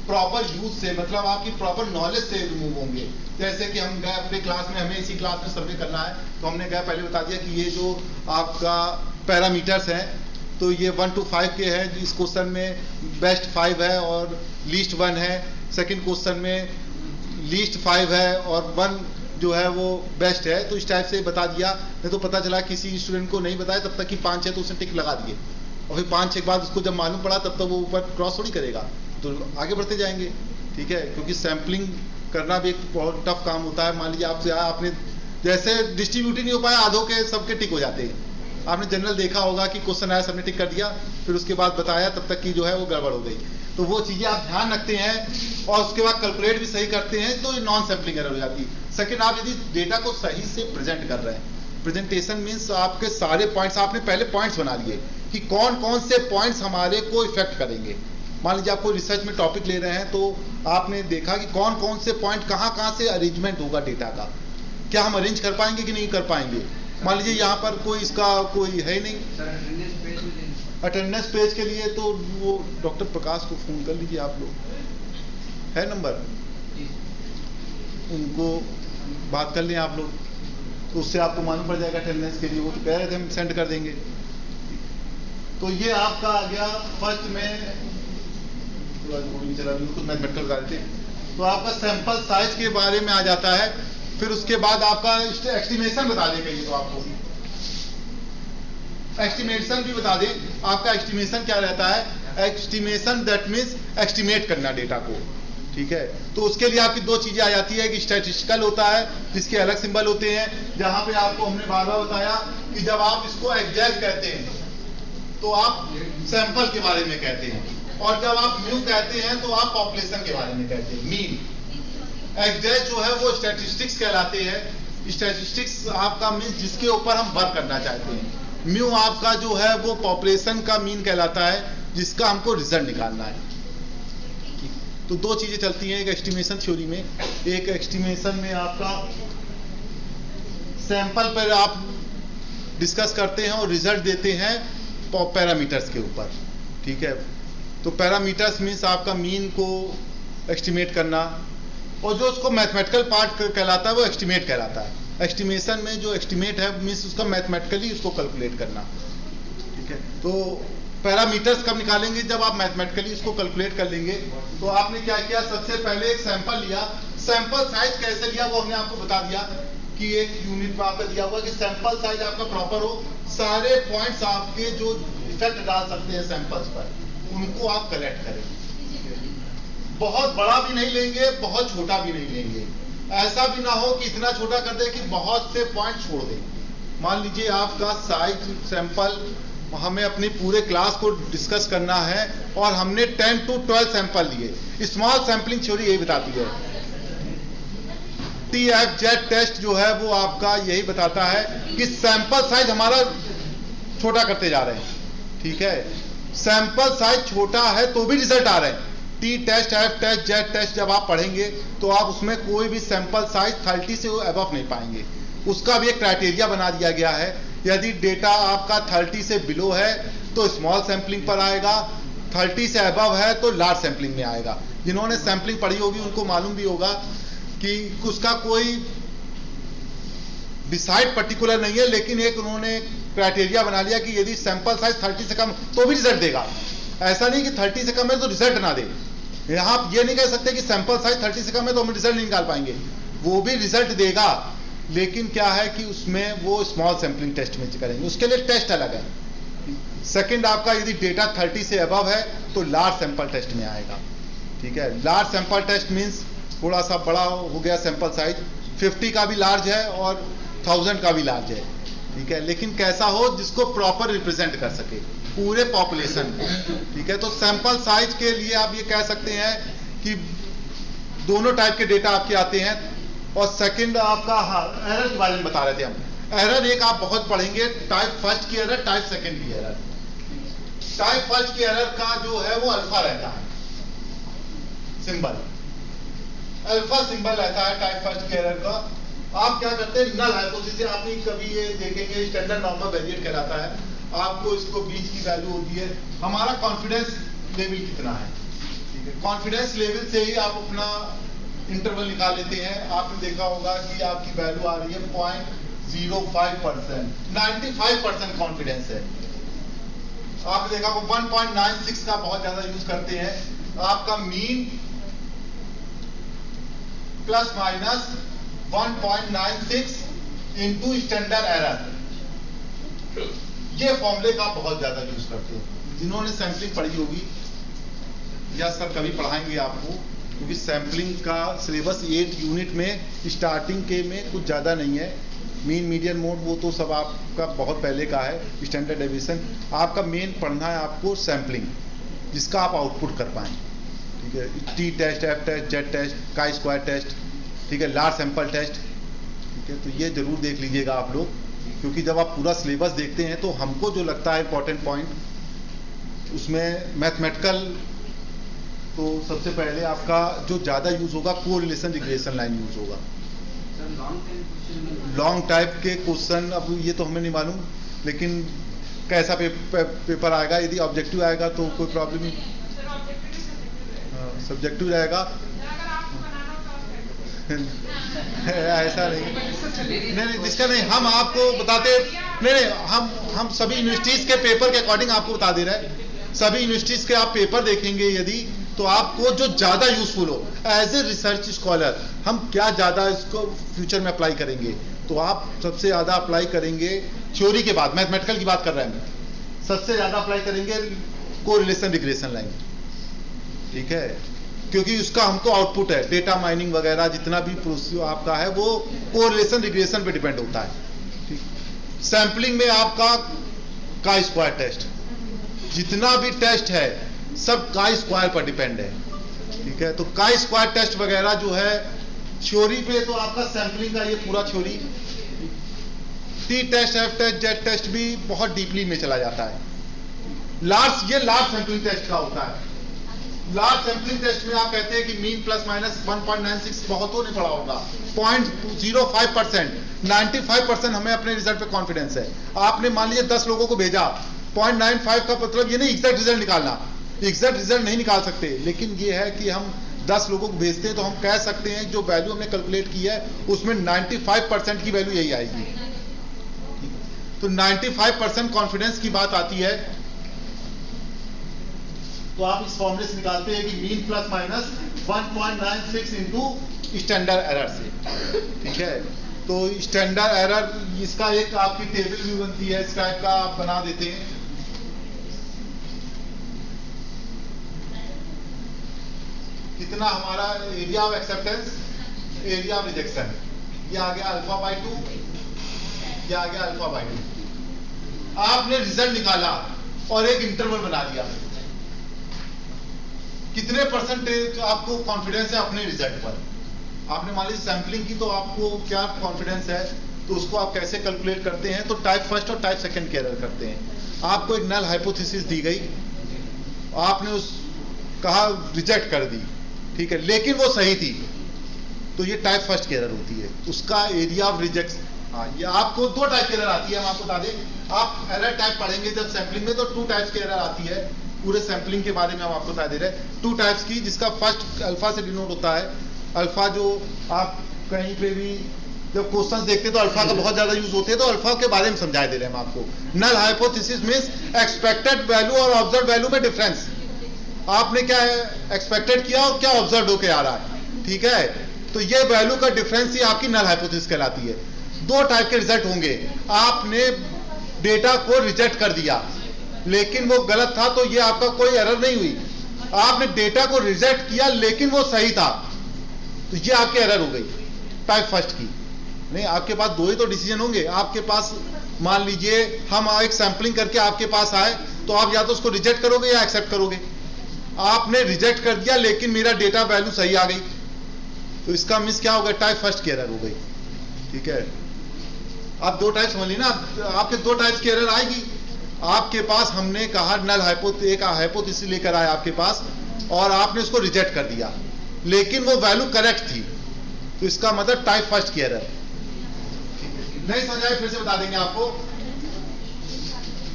प्रॉपर यूज से, मतलब आपकी प्रॉपर नॉलेज से रिमूव होंगे। जैसे कि हम गए अपने क्लास में, हमें इसी क्लास में सर्वे करना है, तो हमने गए पहले बता दिया कि ये जो आपका पैरामीटर्स हैं, तो ये 1 to 5 के हैं। इस क्वेश्चन में बेस्ट 5 है और लीस्ट 1 है। सेकंड क्वेश्चन में लीस्ट 5 है और 1 जो है वो बेस्ट है। तो इस टाइप से बता दिया। नहीं तो पता चला किसी स्टूडेंट को नहीं बताया तब तक कि 5 है तो उसने टिक लगा दिए, और फिर 5 के बाद उसको जब मालूम पड़ा तब तक वो ऊपर क्रॉस थोड़ी करेगा, तो आगे बढ़ते जाएंगे, ठीक है। क्योंकि सैंपलिंग करना भी एक बहुत टफ काम होता है। मान लीजिए आपने जैसे डिस्ट्रीब्यूट ही नहीं हो पाया, आधों के सबके टिक हो जाते हैं। आपने जनरल देखा होगा कि क्वेश्चन आया, सबने टिक कर दिया, फिर उसके बाद बताया, तब तक की जो है वो गड़बड़ हो गई। तो वो चीजें आप ध्यान रखते हैं और उसके बाद कैलकुलेट भी सही करते हैं, तो ये नॉन सैंपलिंग एरर हो जाती है। सेकंड, आप यदि डेटा को सही से प्रेजेंट कर रहे हैं, प्रेजेंटेशन मीन्स आपके सारे पॉइंट्स, आपने पहले पॉइंट्स बना लिए कि कौन कौन से पॉइंट्स हमारे को इफेक्ट करेंगे। मान लीजिए आप कोई रिसर्च में टॉपिक ले रहे हैं, तो आपने देखा कि कौन कौन से पॉइंट कहाँ से अरेंजमेंट होगा डेटा का, क्या हम अरेंज कर पाएंगे कि नहीं कर पाएंगे। मान लीजिए यहाँ पर कोई इसका कोई है ही नहीं, अटेंडेंस पेज के लिए तो वो डॉक्टर प्रकाश को फोन कर लीजिए, आप लोग है नंबर, उनको बात कर लें आप लोग, तो उससे आपको मालूम पड़ जाएगा अटेंडेंस के लिए। वो तो कह रहे थे हम सेंड कर देंगे। तो ये आपका आ गया फर्स्ट में, कुछ मैथमेटिकल बता देते, तो आपका सैंपल साइज के बारे में आ जाता है। फिर उसके बाद आपका एस्टिमेशन बता देगा, ये तो आपको एस्टिमेशन भी बता दें। आपका एस्टिमेशन क्या रहता है, एस्टिमेशन दैट मींस एस्टिमेट करना डेटा को, ठीक है। तो उसके लिए आपकी दो चीजें आ जाती है, कि स्टैटिस्टिकल होता है जिसके अलग सिंबल होते हैं, जहां पे आपको हमने बार बार बताया कि जब आप इसको एग्जैक्ट कहते हैं तो आप सैंपल के बारे में कहते हैं, और जब आप म्यू कहते हैं तो आप पॉपुलेशन के बारे में कहते हैं, मीन। एग्जैक्ट जो है वो स्टैटिस्टिक्स कहलाते हैं। स्टैटिस्टिक्स आपका मीन जिसके ऊपर हम वर्क करना चाहते हैं। म्यू आपका जो है वो पॉपुलेशन का मीन कहलाता है, जिसका हमको रिजल्ट निकालना है। तो दो चीजें चलती हैं एक एस्टिमेशन थ्योरी में। एक एस्टिमेशन में आपका सैंपल पर आप डिस्कस करते हैं और रिजल्ट देते हैं पैरामीटर्स के ऊपर, ठीक है। तो पैरामीटर्स मीन्स आपका मीन को एस्टिमेट करना, और जो उसको मैथमेटिकल पार्ट कहलाता है वो एस्टिमेट कहलाता है। एस्टिमेशन में जो एस्टिमेट है मीन्स उसका मैथमेटिकली उसको कैलकुलेट करना, ठीक है। तो पैरामीटर्स कब निकालेंगे, जब आप मैथमेटिकली उसको कैलकुलेट कर लेंगे। तो आपने क्या किया, सबसे पहले एक सैंपल लिया। सैंपल साइज कैसे लिया वो हमने आपको बता दिया कि एक यूनिट में आपका दिया हुआ कि सैंपल साइज आपका प्रॉपर हो, सारे पॉइंट्स आपके जो इफेक्ट डाल सकते हैं सैंपल्स पर, उनको आप कलेक्ट करें। बहुत बड़ा भी नहीं लेंगे, बहुत छोटा भी नहीं लेंगे। ऐसा भी ना हो कि इतना छोटा कर दे कि बहुत से पॉइंट छोड़ दे। मान लीजिए आपका साइज सैंपल, हमें अपनी पूरे क्लास को डिस्कस करना है और हमने 10 to 12 सैंपल लिए। स्मॉल सैंपलिंग थ्योरी यही बताती है। TFZ टेस्ट जो है वो आपका यही बताता है कि सैंपल साइज हमारा छोटा करते जा रहे हैं, ठीक है। सैंपल साइज छोटा है तो भी रिजल्ट आ रहे हैं। T test, F test, Z test जब आप पढ़ेंगे तो आप उसमें कोई भी सैंपल साइज 30 से अबव नहीं पाएंगे। उसका भी एक क्राइटेरिया बना दिया गया है। यदि डेटा आपका 30 से बिलो है तो स्मॉल सैंपलिंग पर आएगा, 30 से अबव है तो लार्ज सैंपलिंग में आएगा। जिन्होंने सैंपलिंग पढ़ी होगी उनको मालूम भी होगा कि उसका कोई डिसाइड पर्टिकुलर नहीं है, लेकिन एक उन्होंने क्राइटेरिया बना लिया कि यदि सैंपल साइज 30 से कम तो भी रिजल्ट देगा। ऐसा नहीं कि 30 से कम है तो रिजल्ट ना दे। यहां आप ये नहीं कह सकते कि सैंपल साइज 30 से कम है तो हम रिजल्ट नहीं निकाल पाएंगे, वो भी रिजल्ट देगा, लेकिन क्या है कि उसमें वो स्मॉल सैंपलिंग टेस्ट में करेंगे, उसके लिए टेस्ट अलग है। सेकंड, आपका यदि डेटा 30 से अबव है तो लार्ज सैंपल टेस्ट में आएगा, ठीक है। लार्ज सैंपल टेस्ट मींस थोड़ा सा बड़ा हो गया सैंपल साइज, 50 का भी लार्ज है और 1000 का भी लार्ज है, ठीक है, लेकिन कैसा हो जिसको प्रॉपर रिप्रेजेंट कर सके पूरे पॉपुलेशन को, ठीक है। तो सैंपल साइज के लिए आप ये कह सकते हैं कि दोनों टाइप के डेटा आपके आते हैं। और सेकंड आपका एरर के बारे में बता रहे थे हम। एरर एक आप बहुत पढ़ेंगे, टाइप फर्स्ट की एरर, टाइप सेकंड की एरर। टाइप फर्स्ट की एरर का जो है वो अल्फा रहता है, सिंबल अल्फा सिंबल रहता है टाइप फर्स्ट की एरर का। आप क्या करते हैं, नल हाइपोथेसिस, आपने कभी ये देखेंगे स्टैंडर्ड नॉर्मल वेरिएट कहलाता है, आपको इसको बीच की वैल्यू होती है, हमारा कॉन्फिडेंस लेवल कितना है, ठीक है। कॉन्फिडेंस लेवल से ही आप अपना इंटरवल निकाल लेते हैं। आपने देखा होगा कि आपकी वैल्यू आ रही है 0.05%, 95% कॉन्फिडेंस है। आपने देखा होगा 1.96 का बहुत ज्यादा यूज करते हैं। आपका mean plus minus 1.96 into standard error, ये फॉर्मूले का बहुत ज्यादा यूज करते हैं। जिन्होंने सैंपलिंग पढ़ी होगी या सर कभी पढ़ाएंगे आपको, क्योंकि सैंपलिंग का सिलेबस 8 यूनिट में स्टार्टिंग के में कुछ ज़्यादा नहीं है। मीन मीडियन मोड वो तो सब आपका बहुत पहले का है, स्टैंडर्ड डेविएशन। आपका मेन पढ़ना है आपको सैंपलिंग, जिसका आप आउटपुट कर पाएँ, ठीक है। T test, F test, Z test, chi square test, ठीक है, लार्ज सैंपल टेस्ट, ठीक है। तो ये जरूर देख लीजिएगा आप लोग, क्योंकि जब आप पूरा सिलेबस देखते हैं तो हमको जो लगता है इंपॉर्टेंट पॉइंट उसमें मैथमेटिकल, तो सबसे पहले आपका जो ज्यादा यूज होगा कोरिलेशन रिग्रेशन लाइन यूज होगा। लॉन्ग टाइप के क्वेश्चन, अब ये तो हमें नहीं मालूम, लेकिन कैसा पेपर आएगा, यदि ऑब्जेक्टिव आएगा तो कोई प्रॉब्लम नहीं, सब्जेक्टिव रहेगा ऐसा नहीं, जिसका नहीं हम आपको बताते नहीं, हम सभी यूनिवर्सिटीज के पेपर के अकॉर्डिंग आपको बता दे रहे हैं। सभी यूनिवर्सिटीज के आप पेपर देखेंगे यदि, तो आपको जो ज्यादा यूजफुल हो एज ए रिसर्च स्कॉलर, हम क्या ज्यादा इसको फ्यूचर में अप्लाई करेंगे, तो आप सबसे ज्यादा अप्लाई करेंगे थ्योरी के बाद, मैथमेटिकल की बात कर रहे हैं, सबसे ज्यादा अप्लाई करेंगे कोरिलेशन रिग्रेशन लाइन, ठीक है, क्योंकि उसका हमको आउटपुट है, डेटा माइनिंग वगैरह जितना भी प्रोसेस आपका है वो कोरिलेशन रिग्रेशन पे डिपेंड होता है, ठीक। सैंपलिंग में आपका काई स्क्वायर टेस्ट, जितना भी टेस्ट है सब काई स्क्वायर पर डिपेंड है, ठीक है। तो काई स्क्वायर टेस्ट वगैरह जो है थ्योरी पे, तो आपका सैंपलिंग का ये पूरा theory, T test, F test, Z test भी बहुत डीपली में चला जाता है। ये लार्ज सैंपलिंग टेस्ट का होता है। लार्ज सैंपलिंग टेस्ट में आप कहते हैं कि मीन प्लस माइनस 1.96 बहुत हो नहीं पड़ा होगा, 0.05%, 95% हमें अपने रिजल्ट पे कॉन्फिडेंस है। आपने मान लीजिए 10 लोगों को भेजा, 0.95 का मतलब ये नहीं एग्जैक्ट रिजल्ट निकालना, एग्जैक्ट रिजल्ट नहीं निकाल सकते, लेकिन ये है कि हम 10 लोगों को भेजते हैं तो हम कह सकते हैं जो वैल्यू हमने कैलकुलेट की है उसमें 95% की वैल्यू यही आएगी। तो 95% कॉन्फिडेंस की बात आती है, तो आप इस फॉर्मूले से निकालते हैं कि mean plus minus 1.96 into standard error से, ठीक है। तो स्टैंडर्ड एरर, इसका एक आपकी टेबल भी बनती है, इस टाइप का आप बना देते हैं। कितना हमारा area of acceptance, area of rejection, ये आ गया अल्फा बाई 2, ये आ गया अल्फा बाई 2। आपने रिजल्ट निकाला और एक इंटरवल बना दिया, कितने परसेंटेज आपको कॉन्फिडेंस है अपने रिजल्ट पर? आपने मान लीजिए सैंपलिंग की, तो आपको क्या कॉन्फिडेंस है, तो उसको आप कैसे कैलकुलेट करते हैं? तो टाइप फर्स्ट और टाइप सेकंड के एरर करते हैं। आपको एक नल हाइपोथेसिस दी गई, आपने उस कहा रिजेक्ट कर दी, ठीक है, लेकिन वो सही थी, तो ये टाइप फर्स्ट की एरर होती है, उसका एरिया ऑफ रिजेक्शन। हाँ, ये आपको दो टाइप की एरर आती है, हम आपको बता दें। आप एरर टाइप पढ़ेंगे जब सैंपलिंग में, तो 2 टाइप्स की एरर आती है। पूरे सैंपलिंग के बारे में हम आपको बता दे रहे हैं 2 टाइप्स की, जिसका फर्स्ट अल्फा से डिनोट होता है। अल्फा जो आप कहीं पे भी जब क्वेश्चंस देखते हैं तो अल्फा का बहुत ज्यादा यूज होते हैं, तो अल्फा के बारे में समझा दे रहे हैं हम आपको। Null hypothesis means expected value और ऑब्जर्व वैल्यू में डिफरेंस। आपने क्या है एक्सपेक्टेड किया और क्या ऑब्जर्व होके आ रहा है, ठीक है, तो ये वैल्यू का डिफरेंस ही आपकी नल हाइपोथेसिस कहलाती है। 2 टाइप के रिजल्ट होंगे। आपने डेटा को रिजेक्ट कर दिया लेकिन वो गलत था, तो ये आपका कोई एरर नहीं हुई। आपने डेटा को रिजेक्ट किया लेकिन वो सही था, तो ये आपकी एरर हो गई टाइप फर्स्ट की। नहीं, आपके पास 2 ही तो डिसीजन होंगे। आपके पास मान लीजिए हम एक सैंपलिंग करके आपके पास आए, तो आप या तो उसको रिजेक्ट करोगे या एक्सेप्ट करोगे। आपने रिजेक्ट कर दिया लेकिन मेरा डेटा वैल्यू सही आ गई, तो इसका मिस क्या हो गया? टाइप फर्स्ट की एरर हो गई, ठीक है। आप 2 टाइप समझ ली ना, आपके 2 टाइप्स की एरर आएगी। आपके पास हमने कहा नल हाइपोथेसिस लेकर आया आपके पास, और आपने उसको रिजेक्ट कर दिया लेकिन वो वैल्यू करेक्ट थी, तो इसका मतलब टाइप फर्स्ट की एरर। नहीं समझ आए, फिर से बता देंगे आपको।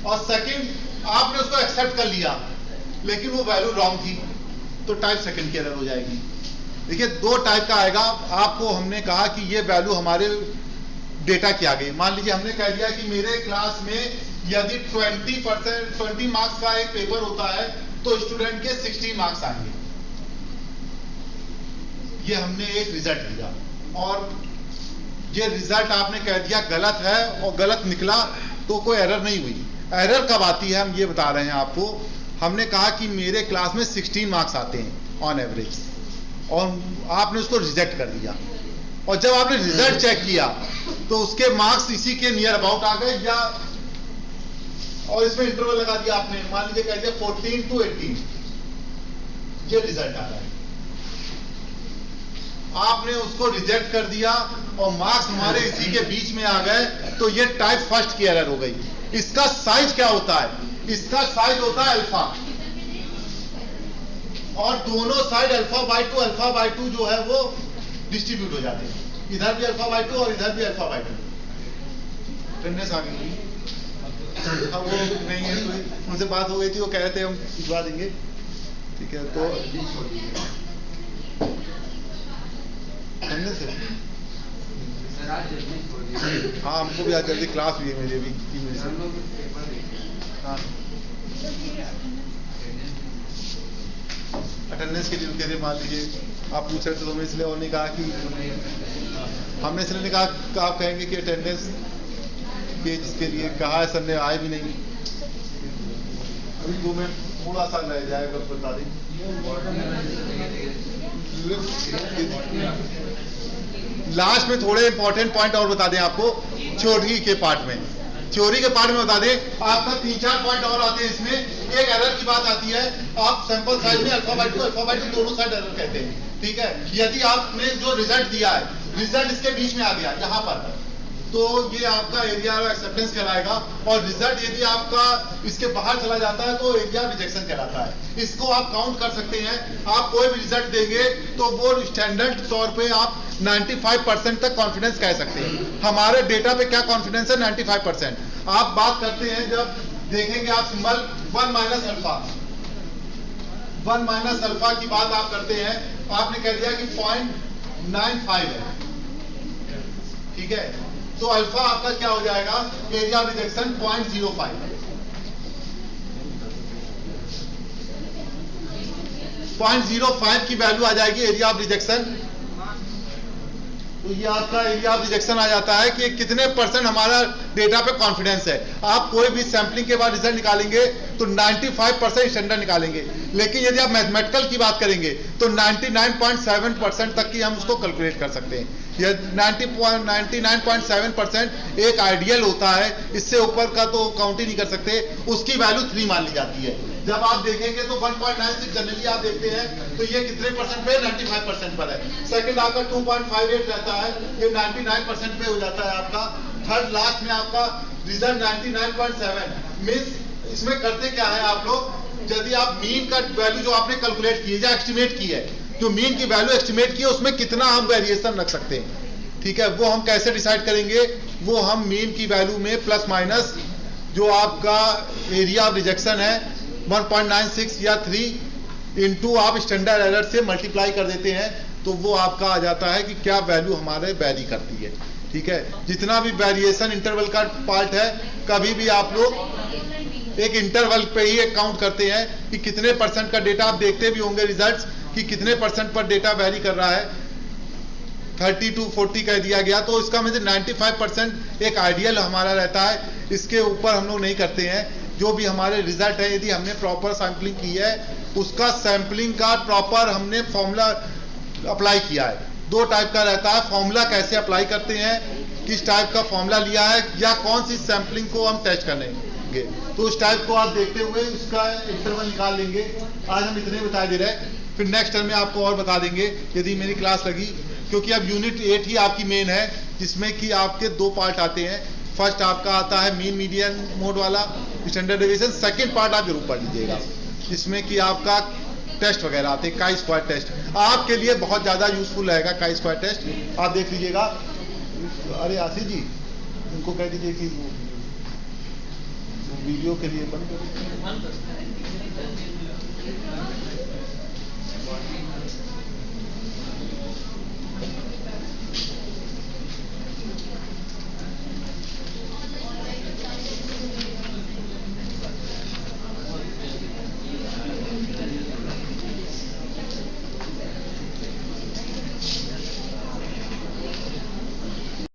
और सेकंड, आपने उसको एक्सेप्ट कर लिया लेकिन वो वैल्यू रॉन्ग थी, तो टाइप सेकंड की एरर हो जाएगी। देखिए 2 टाइप का आएगा। आपको हमने कहा कि ये वैल्यू हमारे डेटा की आ गई। मान लीजिए हमने कह दिया कि मेरे क्लास में यदि 20 मार्क्स का एक पेपर होता है तो स्टूडेंट के 60 मार्क्स आएंगे। ये हमने एक रिजल्ट दिया और ये रिजल्ट आपने कह दिया गलत है और गलत निकला, तो कोई एरर नहीं हुई। एरर कब आती है हम ये बता रहे हैं आपको। हमने कहा कि मेरे क्लास में 16 मार्क्स आते हैं ऑन एवरेज, और आपने उसको रिजेक्ट कर दिया, और जब आपने रिजल्ट चेक किया तो उसके मार्क्स इसी के नियर अबाउट आ गए, या और इसमें इंटरवल लगा दिया आपने, मान लीजिए कह दिया 14 to 18, ये रिजल्ट आ रहा है। आपने उसको रिजेक्ट कर दिया और मार्क्स हमारे इसी के बीच में आ गए, तो ये टाइप फर्स्ट की एरर हो गई। इसका साइज क्या होता है? इसका साइज होता है अल्फा, और दोनों साइड अल्फा बाई 2 जो है वो डिस्ट्रीब्यूट हो जाते हैं। इधर भी अल्फा बाई 2 और इधर भी अल्फा बाई 2। टेंडेंस आ गई, अब वो नहीं है, तो उनसे बात हो गई थी, वो कह रहे थे हम भिजवा देंगे, ठीक है। तो टेंडेंस है, हाँ हमको भी आज जल्दी क्लास हुई है मेरी भी 3 बजे से। हाँ अटेंडेंस के लिए कह रहे, मान लीजिए आप पूछ रहे थे तो मैं इसलिए और नहीं कहा कि हमने इसलिए नहीं कहा आप कहेंगे कि अटेंडेंस के जिसके लिए कहा है सर ने आए भी नहीं। अभी 2 मिनट थोड़ा सा रह जाएगा, बता दें। लास्ट में थोड़े इंपॉर्टेंट पॉइंट और बता दें आपको थ्योरी के पार्ट में। थ्योरी के पार्ट में बता दें आपका 3-4 पॉइंट और आते हैं इसमें। एक एरर की बात आती है, आप सैंपल साइज में अल्फा बाई 2 दोनों साइड एरर कहते हैं, ठीक है। यदि आपने जो रिजल्ट दिया है, रिजल्ट इसके बीच में आ गया यहाँ पर, तो ये आपका एरिया ऑफ एक्सेप्टेंस कहलाएगा। और रिजल्ट यदि आपका इसके बाहर चला जाता है तो एरिया रिजेक्शन कहलाता है। इसको आप काउंट कर सकते हैं। आप कोई भी रिजल्ट देंगे तो वो स्टैंडर्ड तौर पे आप 95% तक कॉन्फिडेंस कह सकते हैं। हमारे डेटा पे क्या कॉन्फिडेंस है? 95%। आप बात करते हैं, जब देखेंगे आप सिंबल 1 माइनस अल्फा की बात आप करते हैं, आपने कह दिया कि 0.95 है, ठीक है। तो अल्फा आपका क्या हो जाएगा? Area of rejection 0.05। 0.05 की वैल्यू आ जाएगी एरिया ऑफ रिजेक्शन। तो ये आपका एरिया ऑफ रिजेक्शन आ जाता है कि कितने % हमारा डेटा पे कॉन्फिडेंस है। आप कोई भी सैंपलिंग के बाद रिजल्ट निकालेंगे तो 95% स्टैंडर्ड निकालेंगे, लेकिन यदि आप मैथमेटिकल की बात करेंगे तो 99.7% तक की हम उसको कैलकुलेट कर सकते हैं। यह 99.7% एक आइडियल होता है, इससे ऊपर का तो काउंट ही नहीं कर सकते, उसकी वैल्यू 3 मान ली जाती है। जब आप देखेंगे तो 1.96 जनरली आप देखते हैं तो ये कितने % पे 95% पर है। सेकंड आपका 2.58 रहता है, ये 99% पे हो जाता है आपका। थर्ड लास्ट में आपका रिजल्ट 99.7 मींस इसमें करते क्या है आप लोग, यदि आप मीन का वैल्यू जो आपने कैलकुलेट की है या एस्टिमेट की है, जो मीन की वैल्यू एस्टिमेट की है उसमें कितना हम वेरिएशन रख सकते हैं, ठीक है, वो हम कैसे डिसाइड करेंगे, वो हम मीन की वैल्यू में प्लस माइनस जो आपका एरिया ऑफ रिजेक्शन है 1.96 या 3 इंटू आप स्टैंडर्ड एरर से मल्टीप्लाई कर देते हैं, तो वो आपका आ जाता है कि क्या वैल्यू हमारे वेरी करती है, ठीक है। जितना भी वेरिएशन इंटरवल का पार्ट है, कभी भी आप लोग एक इंटरवल पे ही एक काउंट करते हैं कि कितने % का डेटा, आप देखते भी होंगे रिजल्ट्स कि कितने % पर डेटा वेरी कर रहा है, 30 to 40 कह दिया गया, तो इसका मतलब 95% एक आइडियल हमारा रहता है, इसके ऊपर हम लोग नहीं करते हैं। जो भी हमारे रिजल्ट है, यदि हमने प्रॉपर सैंपलिंग की है, उसका सैंपलिंग का प्रॉपर हमने फॉर्मूला अप्लाई किया है। 2 टाइप का रहता है, फॉर्मूला कैसे अप्लाई करते हैं, किस टाइप का फॉर्मूला लिया है, या कौन सी सैंपलिंग को हम टेस्ट करेंगे, तो उस टाइप को आप देखते हुए उसका इंटरवल निकाल लेंगे। आज हम इतने बता दे रहे हैं, फिर नेक्स्ट टर्म में आपको और बता देंगे यदि मेरी क्लास लगी, क्योंकि अब यूनिट 8 ही आपकी मेन है, जिसमें कि आपके 2 पार्ट आते हैं। फर्स्ट आपका आता है मीन मीडियन मोड वाला स्टैंडर्ड डेविएशन, सेकंड पार्ट आप जरूर पढ़ लीजिएगा, जिसमें कि आपका टेस्ट वगैरह आते हैं, काई स्क्वायर टेस्ट आपके लिए बहुत ज्यादा यूजफुल रहेगा। काई स्क्वायर टेस्ट आप देख लीजिएगा। अरे आशीष जी, उनको कह दीजिए कि वीडियो के लिए बंद कर